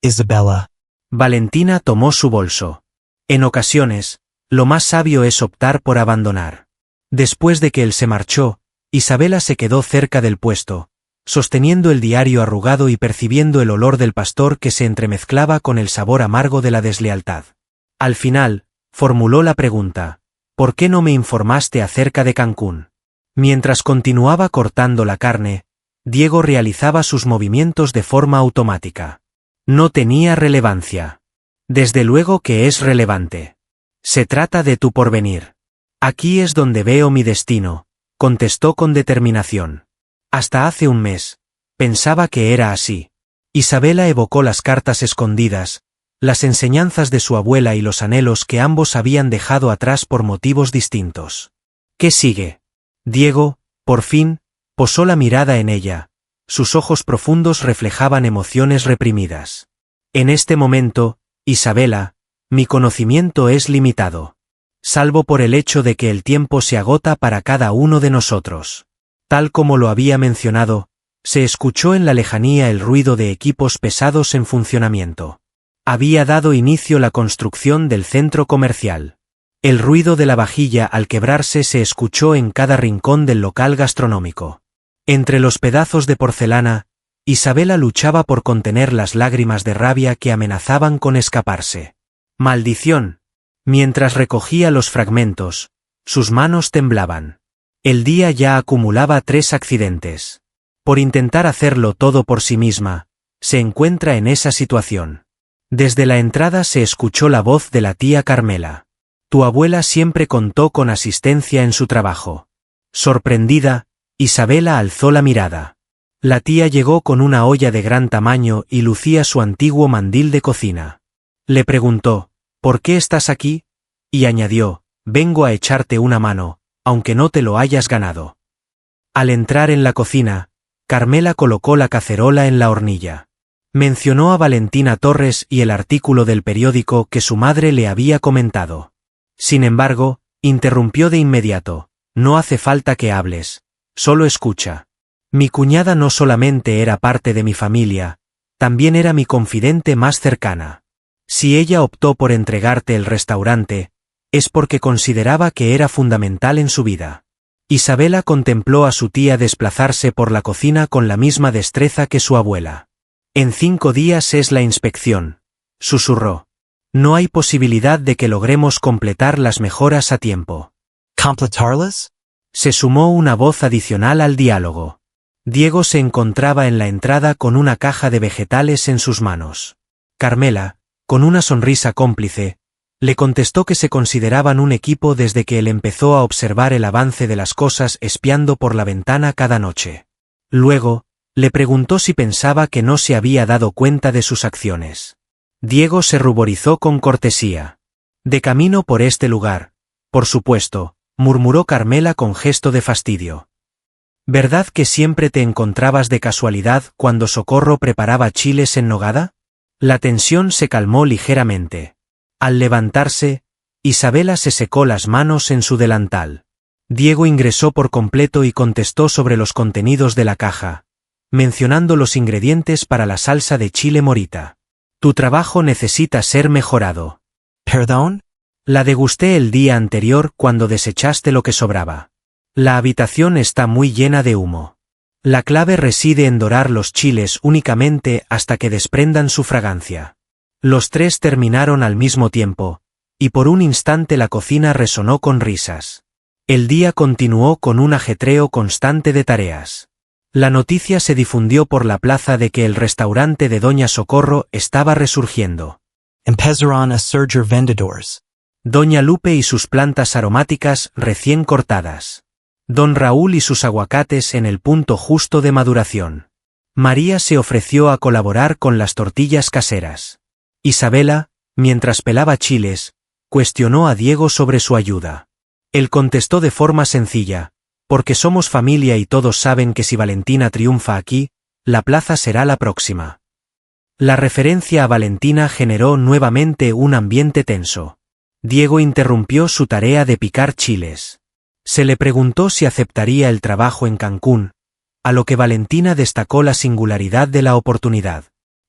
Isabella. Valentina tomó su bolso. En ocasiones, lo más sabio es optar por abandonar. Después de que él se marchó, Isabela se quedó cerca del puesto, sosteniendo el diario arrugado y percibiendo el olor del pastor que se entremezclaba con el sabor amargo de la deslealtad. Al final, formuló la pregunta: ¿por qué no me informaste acerca de Cancún? Mientras continuaba cortando la carne, Diego realizaba sus movimientos de forma automática. No tenía relevancia. Desde luego que es relevante. Se trata de tu porvenir. Aquí es donde veo mi destino, contestó con determinación. Hasta hace un mes, pensaba que era así. Isabela evocó las cartas escondidas, las enseñanzas de su abuela y los anhelos que ambos habían dejado atrás por motivos distintos. ¿Qué sigue? Diego, por fin, posó la mirada en ella. Sus ojos profundos reflejaban emociones reprimidas. En este momento, Isabela, mi conocimiento es limitado. Salvo por el hecho de que el tiempo se agota para cada uno de nosotros. Tal como lo había mencionado, se escuchó en la lejanía el ruido de equipos pesados en funcionamiento. Había dado inicio la construcción del centro comercial. El ruido de la vajilla al quebrarse se escuchó en cada rincón del local gastronómico. Entre los pedazos de porcelana, Isabela luchaba por contener las lágrimas de rabia que amenazaban con escaparse. «Maldición. Mientras recogía los fragmentos, sus manos temblaban. El día ya acumulaba 3 accidentes. Por intentar hacerlo todo por sí misma, se encuentra en esa situación. Desde la entrada se escuchó la voz de la tía Carmela. Tu abuela siempre contó con asistencia en su trabajo. Sorprendida, Isabela alzó la mirada. La tía llegó con una olla de gran tamaño y lucía su antiguo mandil de cocina. Le preguntó, ¿por qué estás aquí? Y añadió, vengo a echarte una mano, aunque no te lo hayas ganado. Al entrar en la cocina, Carmela colocó la cacerola en la hornilla. Mencionó a Valentina Torres y el artículo del periódico que su madre le había comentado. Sin embargo, interrumpió de inmediato, no hace falta que hables, solo escucha. Mi cuñada no solamente era parte de mi familia, también era mi confidente más cercana. Si ella optó por entregarte el restaurante, es porque consideraba que era fundamental en su vida. Isabela contempló a su tía desplazarse por la cocina con la misma destreza que su abuela. En 5 días es la inspección, susurró. No hay posibilidad de que logremos completar las mejoras a tiempo. ¿Completarlas? Se sumó una voz adicional al diálogo. Diego se encontraba en la entrada con una caja de vegetales en sus manos. Carmela, con una sonrisa cómplice, le contestó que se consideraban un equipo desde que él empezó a observar el avance de las cosas espiando por la ventana cada noche. Luego, le preguntó si pensaba que no se había dado cuenta de sus acciones. Diego se ruborizó con cortesía. De camino por este lugar, por supuesto, murmuró Carmela con gesto de fastidio. ¿Verdad que siempre te encontrabas de casualidad cuando Socorro preparaba chiles en nogada? La tensión se calmó ligeramente. Al levantarse, Isabela se secó las manos en su delantal. Diego ingresó por completo y contestó sobre los contenidos de la caja, mencionando los ingredientes para la salsa de chile morita. Tu trabajo necesita ser mejorado. ¿Perdón? La degusté el día anterior cuando desechaste lo que sobraba. La habitación está muy llena de humo. La clave reside en dorar los chiles únicamente hasta que desprendan su fragancia. Los 3 terminaron al mismo tiempo, y por un instante la cocina resonó con risas. El día continuó con un ajetreo constante de tareas. La noticia se difundió por la plaza de que el restaurante de Doña Socorro estaba resurgiendo. Empezaron a surgir vendedores. Doña Lupe y sus plantas aromáticas recién cortadas. Don Raúl y sus aguacates en el punto justo de maduración. María se ofreció a colaborar con las tortillas caseras. Isabela, mientras pelaba chiles, cuestionó a Diego sobre su ayuda. Él contestó de forma sencilla, porque somos familia y todos saben que si Valentina triunfa aquí, la plaza será la próxima. La referencia a Valentina generó nuevamente un ambiente tenso. Diego interrumpió su tarea de picar chiles. Se le preguntó si aceptaría el trabajo en Cancún, a lo que Valentina destacó la singularidad de la oportunidad.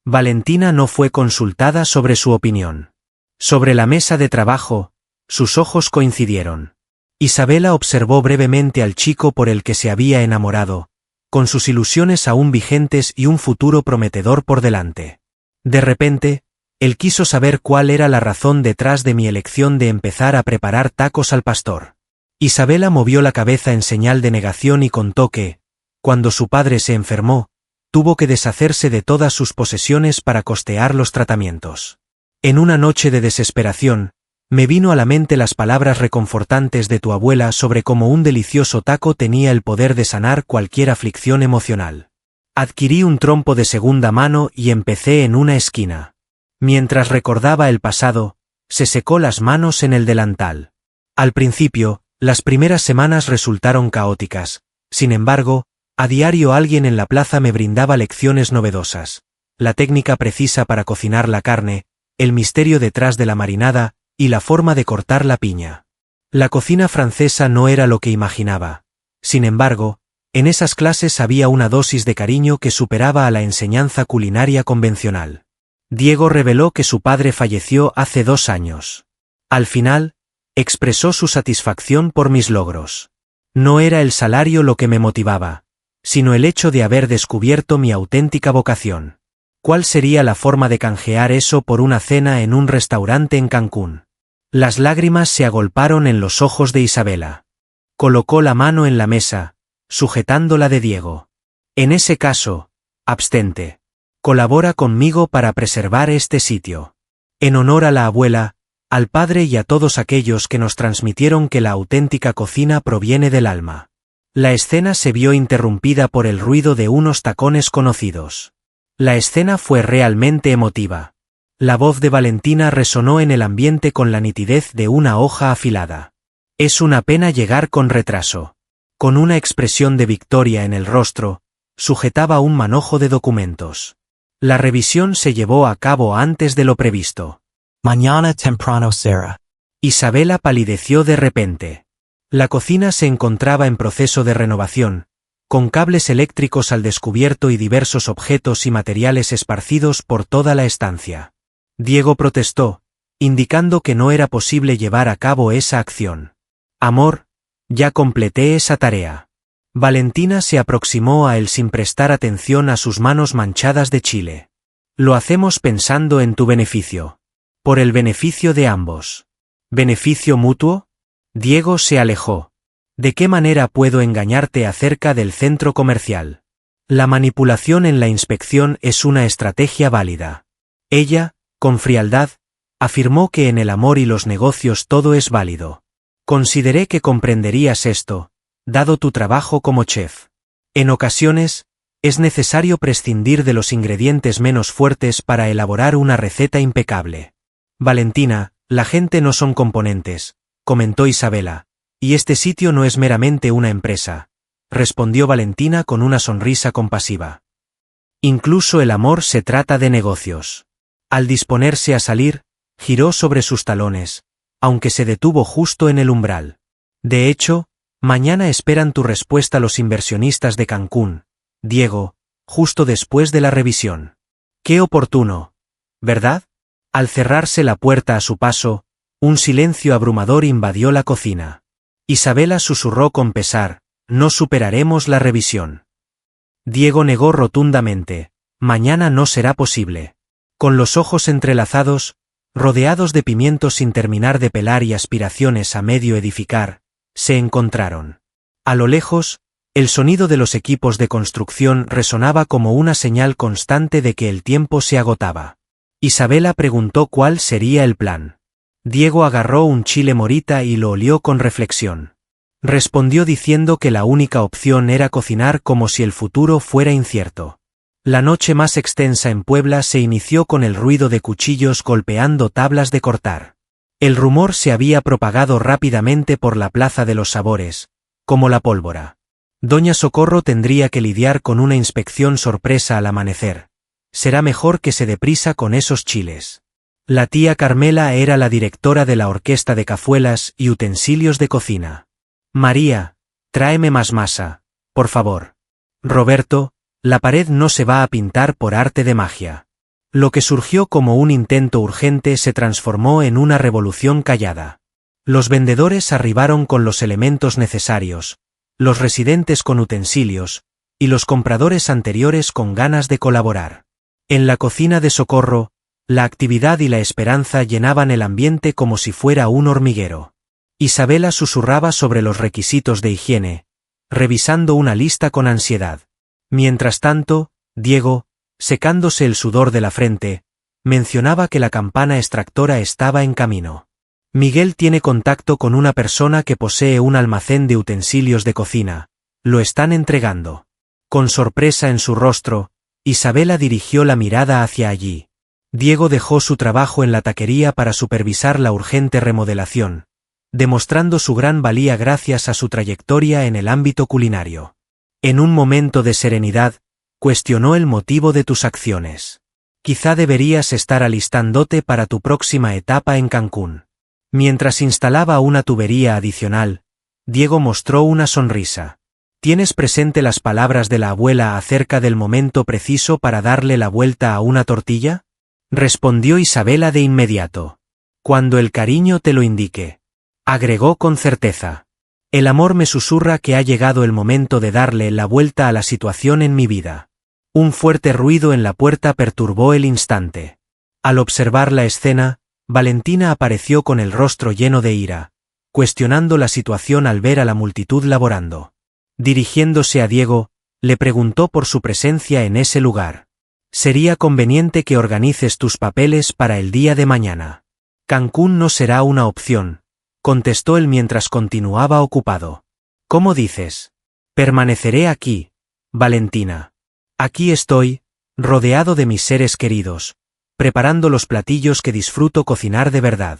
Valentina no fue consultada sobre su opinión. Sobre la mesa de trabajo, sus ojos coincidieron. Isabela observó brevemente al chico por el que se había enamorado, con sus ilusiones aún vigentes y un futuro prometedor por delante. De repente, él quiso saber cuál era la razón detrás de mi elección de empezar a preparar tacos al pastor. Isabela movió la cabeza en señal de negación y contó que, cuando su padre se enfermó, tuvo que deshacerse de todas sus posesiones para costear los tratamientos. En una noche de desesperación, me vino a la mente las palabras reconfortantes de tu abuela sobre cómo un delicioso taco tenía el poder de sanar cualquier aflicción emocional. Adquirí un trompo de segunda mano y empecé en una esquina. Mientras recordaba el pasado, se secó las manos en el delantal. Al principio, las primeras semanas resultaron caóticas, sin embargo, a diario alguien en la plaza me brindaba lecciones novedosas, la técnica precisa para cocinar la carne, el misterio detrás de la marinada, y la forma de cortar la piña. La cocina francesa no era lo que imaginaba. Sin embargo, en esas clases había una dosis de cariño que superaba a la enseñanza culinaria convencional. Diego reveló que su padre falleció hace 2 años. Al final, expresó su satisfacción por mis logros. No era el salario lo que me motivaba, sino el hecho de haber descubierto mi auténtica vocación. ¿Cuál sería la forma de canjear eso por una cena en un restaurante en Cancún? Las lágrimas se agolparon en los ojos de Isabela. Colocó la mano en la mesa, sujetándola de Diego. En ese caso, abstente. Colabora conmigo para preservar este sitio. En honor a la abuela, al padre y a todos aquellos que nos transmitieron que la auténtica cocina proviene del alma. La escena se vio interrumpida por el ruido de unos tacones conocidos. La escena fue realmente emotiva. La voz de Valentina resonó en el ambiente con la nitidez de una hoja afilada. Es una pena llegar con retraso. Con una expresión de victoria en el rostro, sujetaba un manojo de documentos. La revisión se llevó a cabo antes de lo previsto. Mañana temprano será. Isabela palideció de repente. La cocina se encontraba en proceso de renovación, con cables eléctricos al descubierto y diversos objetos y materiales esparcidos por toda la estancia. Diego protestó, indicando que no era posible llevar a cabo esa acción. Amor, ya completé esa tarea. Valentina se aproximó a él sin prestar atención a sus manos manchadas de chile. Lo hacemos pensando en tu beneficio. Por el beneficio de ambos. ¿Beneficio mutuo? Diego se alejó. ¿De qué manera puedo engañarte acerca del centro comercial? La manipulación en la inspección es una estrategia válida. Ella, con frialdad, afirmó que en el amor y los negocios todo es válido. Consideré que comprenderías esto, dado tu trabajo como chef. En ocasiones, es necesario prescindir de los ingredientes menos fuertes para elaborar una receta impecable. Valentina, la gente no son componentes, comentó Isabela, y este sitio no es meramente una empresa, respondió Valentina con una sonrisa compasiva. Incluso el amor se trata de negocios. Al disponerse a salir, giró sobre sus talones, aunque se detuvo justo en el umbral. De hecho, mañana esperan tu respuesta los inversionistas de Cancún, Diego, justo después de la revisión. Qué oportuno, ¿verdad? Al cerrarse la puerta a su paso, un silencio abrumador invadió la cocina. Isabela susurró con pesar, no superaremos la revisión. Diego negó rotundamente, mañana no será posible. Con los ojos entrelazados, rodeados de pimientos sin terminar de pelar y aspiraciones a medio edificar, se encontraron. A lo lejos, el sonido de los equipos de construcción resonaba como una señal constante de que el tiempo se agotaba. Isabela preguntó cuál sería el plan. Diego agarró un chile morita y lo olió con reflexión. Respondió diciendo que la única opción era cocinar como si el futuro fuera incierto. La noche más extensa en Puebla se inició con el ruido de cuchillos golpeando tablas de cortar. El rumor se había propagado rápidamente por la Plaza de los Sabores, como la pólvora. Doña Socorro tendría que lidiar con una inspección sorpresa al amanecer. Será mejor que se dé prisa con esos chiles. La tía Carmela era la directora de la orquesta de cazuelas y utensilios de cocina. María, tráeme más masa, por favor. Roberto, la pared no se va a pintar por arte de magia. Lo que surgió como un intento urgente se transformó en una revolución callada. Los vendedores arribaron con los elementos necesarios, los residentes con utensilios, y los compradores anteriores con ganas de colaborar. En la cocina de Socorro, la actividad y la esperanza llenaban el ambiente como si fuera un hormiguero. Isabela susurraba sobre los requisitos de higiene, revisando una lista con ansiedad. Mientras tanto, Diego, secándose el sudor de la frente, mencionaba que la campana extractora estaba en camino. Miguel tiene contacto con una persona que posee un almacén de utensilios de cocina. Lo están entregando. Con sorpresa en su rostro, Isabela dirigió la mirada hacia allí. Diego dejó su trabajo en la taquería para supervisar la urgente remodelación, demostrando su gran valía gracias a su trayectoria en el ámbito culinario. En un momento de serenidad, cuestionó el motivo de tus acciones. Quizá deberías estar alistándote para tu próxima etapa en Cancún. Mientras instalaba una tubería adicional, Diego mostró una sonrisa. ¿Tienes presente las palabras de la abuela acerca del momento preciso para darle la vuelta a una tortilla? Respondió Isabela de inmediato. Cuando el cariño te lo indique. Agregó con certeza. El amor me susurra que ha llegado el momento de darle la vuelta a la situación en mi vida. Un fuerte ruido en la puerta perturbó el instante. Al observar la escena, Valentina apareció con el rostro lleno de ira, cuestionando la situación al ver a la multitud laborando. Dirigiéndose a Diego, le preguntó por su presencia en ese lugar. «Sería conveniente que organices tus papeles para el día de mañana. Cancún no será una opción», contestó él mientras continuaba ocupado. «¿Cómo dices? Permaneceré aquí, Valentina. Aquí estoy, rodeado de mis seres queridos, preparando los platillos que disfruto cocinar de verdad.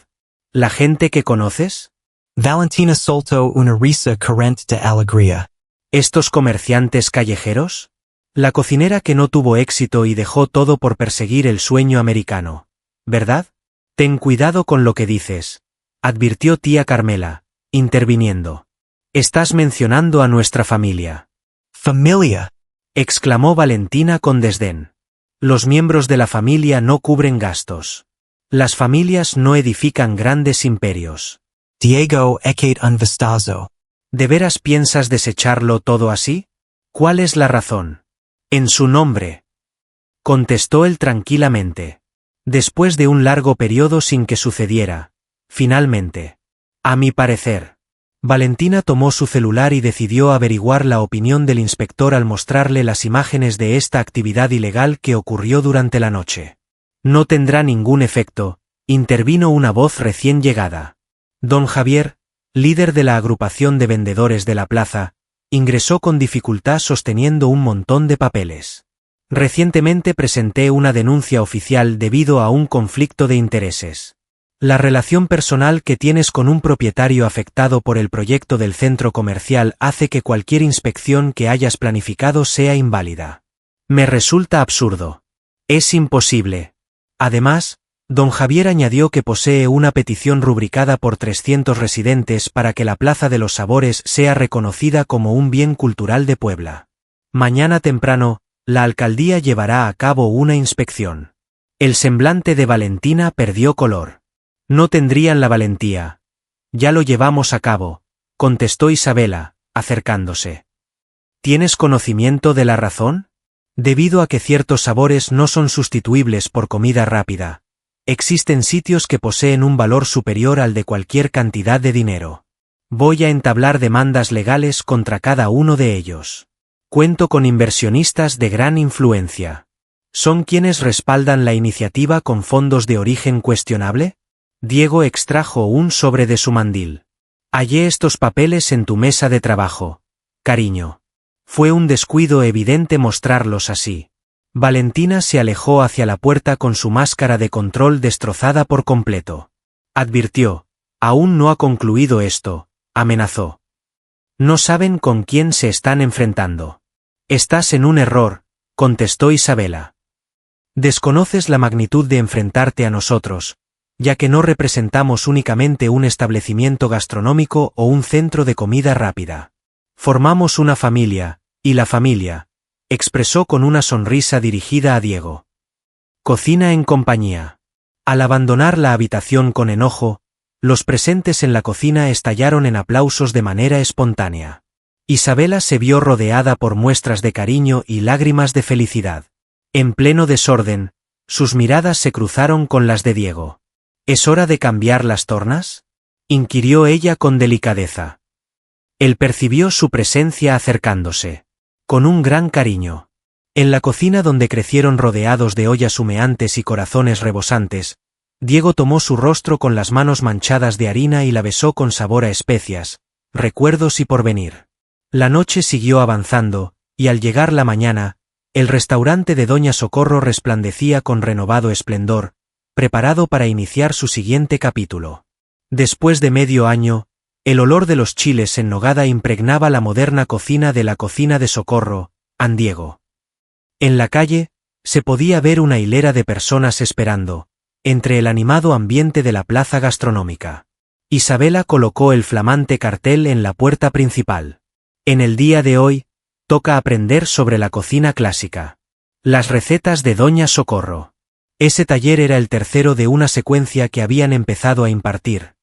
¿La gente que conoces? Valentina soltó una risa corriente de alegría. ¿Estos comerciantes callejeros? La cocinera que no tuvo éxito y dejó todo por perseguir el sueño americano, ¿verdad? Ten cuidado con lo que dices», advirtió tía Carmela, interviniendo. «Estás mencionando a nuestra familia». «Familia», exclamó Valentina con desdén. «Los miembros de la familia no cubren gastos. Las familias no edifican grandes imperios». «Diego ecate un vistazo». ¿De veras piensas desecharlo todo así? ¿Cuál es la razón? «En su nombre», contestó él tranquilamente. Después de un largo periodo sin que sucediera, finalmente. «A mi parecer». Valentina tomó su celular y decidió averiguar la opinión del inspector al mostrarle las imágenes de esta actividad ilegal que ocurrió durante la noche. «No tendrá ningún efecto», intervino una voz recién llegada. Don Javier, líder de la agrupación de vendedores de la plaza, ingresó con dificultad sosteniendo un montón de papeles. «Recientemente presenté una denuncia oficial debido a un conflicto de intereses. La relación personal que tienes con un propietario afectado por el proyecto del centro comercial hace que cualquier inspección que hayas planificado sea inválida. Me resulta absurdo. Es imposible». Además, don Javier añadió que posee una petición rubricada por 300 residentes para que la Plaza de los Sabores sea reconocida como un bien cultural de Puebla. Mañana temprano, la alcaldía llevará a cabo una inspección. El semblante de Valentina perdió color. «No tendrían la valentía. Ya lo llevamos a cabo», contestó Isabela, acercándose. «¿Tienes conocimiento de la razón? Debido a que ciertos sabores no son sustituibles por comida rápida, existen sitios que poseen un valor superior al de cualquier cantidad de dinero. Voy a entablar demandas legales contra cada uno de ellos. Cuento con inversionistas de gran influencia. ¿Son quienes respaldan la iniciativa con fondos de origen cuestionable?» Diego extrajo un sobre de su mandil. «Hallé estos papeles en tu mesa de trabajo, cariño». Fue un descuido evidente mostrarlos así. Valentina se alejó hacia la puerta con su máscara de control destrozada por completo. Advirtió: «Aún no ha concluido esto», amenazó. «No saben con quién se están enfrentando». «Estás en un error», contestó Isabela. «Desconoces la magnitud de enfrentarte a nosotros, ya que no representamos únicamente un establecimiento gastronómico o un centro de comida rápida. Formamos una familia, y la familia», expresó con una sonrisa dirigida a Diego. «Cocina en compañía». Al abandonar la habitación con enojo, los presentes en la cocina estallaron en aplausos de manera espontánea. Isabela se vio rodeada por muestras de cariño y lágrimas de felicidad. En pleno desorden, sus miradas se cruzaron con las de Diego. «¿Es hora de cambiar las tornas?», inquirió ella con delicadeza. Él percibió su presencia acercándose. Con un gran cariño. En la cocina donde crecieron rodeados de ollas humeantes y corazones rebosantes, Diego tomó su rostro con las manos manchadas de harina y la besó con sabor a especias, recuerdos y porvenir. La noche siguió avanzando, y al llegar la mañana, el restaurante de Doña Socorro resplandecía con renovado esplendor, preparado para iniciar su siguiente capítulo. Después de medio año, el olor de los chiles en nogada impregnaba la moderna cocina de la cocina de Socorro, An Diego. En la calle, se podía ver una hilera de personas esperando, entre el animado ambiente de la plaza gastronómica. Isabela colocó el flamante cartel en la puerta principal. «En el día de hoy, toca aprender sobre la cocina clásica. Las recetas de Doña Socorro». Ese taller era el tercero de una secuencia que habían empezado a impartir,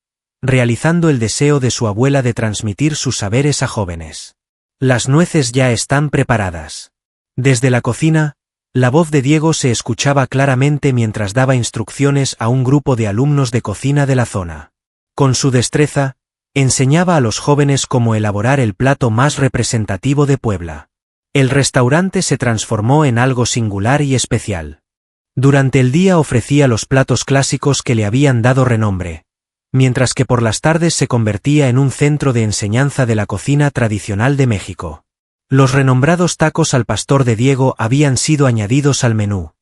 realizando el deseo de su abuela de transmitir sus saberes a jóvenes. «Las nueces ya están preparadas». Desde la cocina, La voz de Diego se escuchaba claramente mientras daba instrucciones a un grupo de alumnos de cocina de la zona. Con su destreza, enseñaba a los jóvenes cómo elaborar el plato más representativo de Puebla. El restaurante se transformó en algo singular y especial. Durante el día ofrecía los platos clásicos que le habían dado renombre, mientras que por las tardes se convertía en un centro de enseñanza de la cocina tradicional de México. Los renombrados tacos al pastor de Diego habían sido añadidos al menú,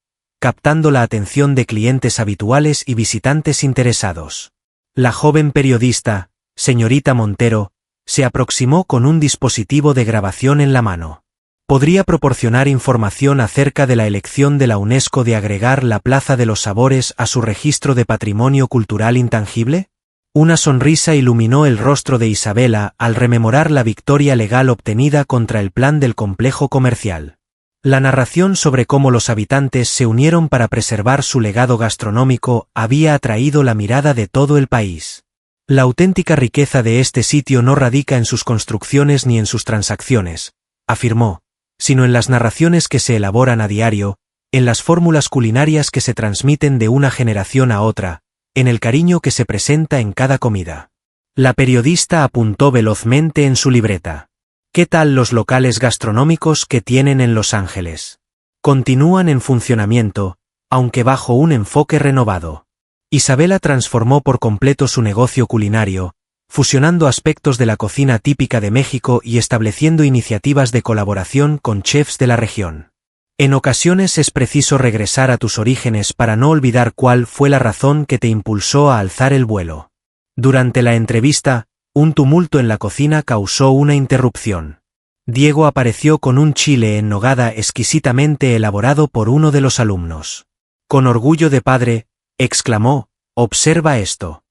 captando la atención de clientes habituales y visitantes interesados. La joven periodista, señorita Montero, se aproximó con un dispositivo de grabación en la mano. ¿Podría proporcionar información acerca de la elección de la UNESCO de agregar la Plaza de los Sabores a su registro de patrimonio cultural intangible? Una sonrisa iluminó el rostro de Isabela al rememorar la victoria legal obtenida contra el plan del complejo comercial. La narración sobre cómo los habitantes se unieron para preservar su legado gastronómico había atraído la mirada de todo el país. La auténtica riqueza de este sitio no radica en sus construcciones ni en sus transacciones, afirmó, sino en las narraciones que se elaboran a diario, en las fórmulas culinarias que se transmiten de una generación a otra, en el cariño que se presenta en cada comida. La periodista apuntó velozmente en su libreta. ¿Qué tal los locales gastronómicos que tienen en Los Ángeles? Continúan en funcionamiento, aunque bajo un enfoque renovado. Isabela transformó por completo su negocio culinario, fusionando aspectos de la cocina típica de México y estableciendo iniciativas de colaboración con chefs de la región. En ocasiones es preciso regresar a tus orígenes para no olvidar cuál fue la razón que te impulsó a alzar el vuelo. Durante la entrevista, un tumulto en la cocina causó una interrupción. Diego apareció con un chile en nogada exquisitamente elaborado por uno de los alumnos. Con orgullo de padre, exclamó, «Observa esto.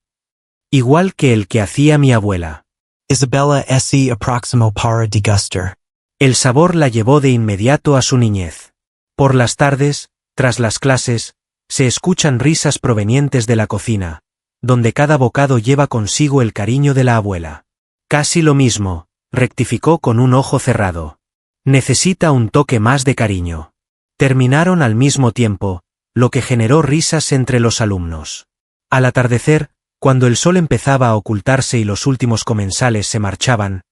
Igual que el que hacía mi abuela». Isabella se aproximó para degustar. El sabor la llevó de inmediato a su niñez. Por las tardes, tras las clases, se escuchan risas provenientes de la cocina, donde cada bocado lleva consigo el cariño de la abuela. Casi lo mismo, rectificó con un ojo cerrado. Necesita un toque más de cariño. Terminaron al mismo tiempo, lo que generó risas entre los alumnos. Al atardecer, cuando el sol empezaba a ocultarse y los últimos comensales se marchaban,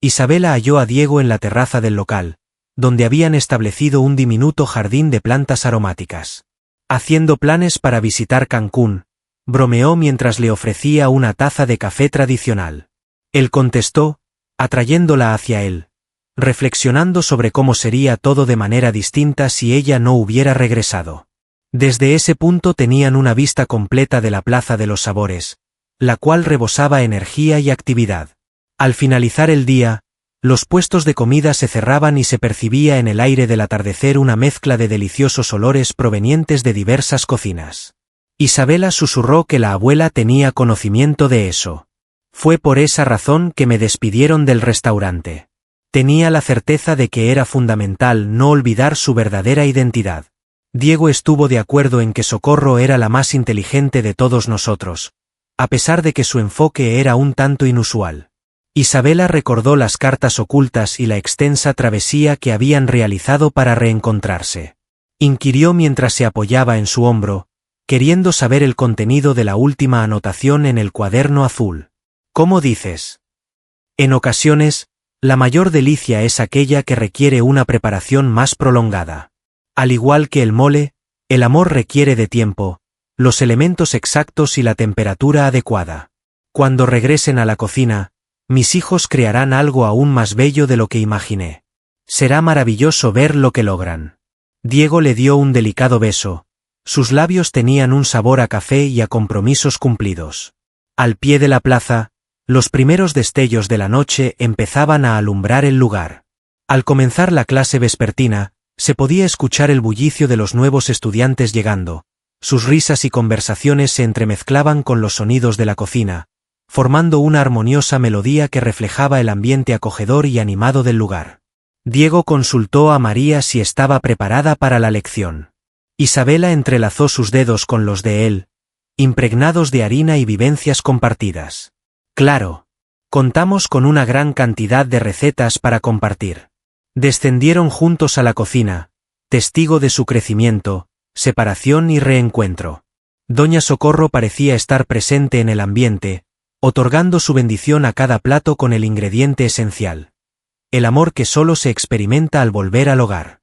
Isabela halló a Diego en la terraza del local, donde habían establecido un diminuto jardín de plantas aromáticas. Haciendo planes para visitar Cancún, bromeó mientras le ofrecía una taza de café tradicional. Él contestó, atrayéndola hacia él, reflexionando sobre cómo sería todo de manera distinta si ella no hubiera regresado. Desde ese punto tenían una vista completa de la Plaza de los Sabores, la cual rebosaba energía y actividad. Al finalizar el día, los puestos de comida se cerraban y se percibía en el aire del atardecer una mezcla de deliciosos olores provenientes de diversas cocinas. Isabela susurró que la abuela tenía conocimiento de eso. Fue por esa razón que me despidieron del restaurante. Tenía la certeza de que era fundamental no olvidar su verdadera identidad. Diego estuvo de acuerdo en que Socorro era la más inteligente de todos nosotros, a pesar de que su enfoque era un tanto inusual. Isabela recordó las cartas ocultas y la extensa travesía que habían realizado para reencontrarse. Inquirió mientras se apoyaba en su hombro, queriendo saber el contenido de la última anotación en el cuaderno azul. ¿Cómo dices? En ocasiones, la mayor delicia es aquella que requiere una preparación más prolongada. Al igual que el mole, el amor requiere de tiempo, los elementos exactos y la temperatura adecuada. Cuando regresen a la cocina, mis hijos crearán algo aún más bello de lo que imaginé. Será maravilloso ver lo que logran. Diego le dio un delicado beso. Sus labios tenían un sabor a café y a compromisos cumplidos. Al pie de la plaza, los primeros destellos de la noche empezaban a alumbrar el lugar. Al comenzar la clase vespertina, se podía escuchar el bullicio de los nuevos estudiantes llegando. Sus risas y conversaciones se entremezclaban con los sonidos de la cocina, formando una armoniosa melodía que reflejaba el ambiente acogedor y animado del lugar. Diego consultó a María si estaba preparada para la lección. Isabela entrelazó sus dedos con los de él, impregnados de harina y vivencias compartidas. Claro. Contamos con una gran cantidad de recetas para compartir. Descendieron juntos a la cocina, testigo de su crecimiento, separación y reencuentro. Doña Socorro parecía estar presente en el ambiente, otorgando su bendición a cada plato con el ingrediente esencial. El amor que solo se experimenta al volver al hogar.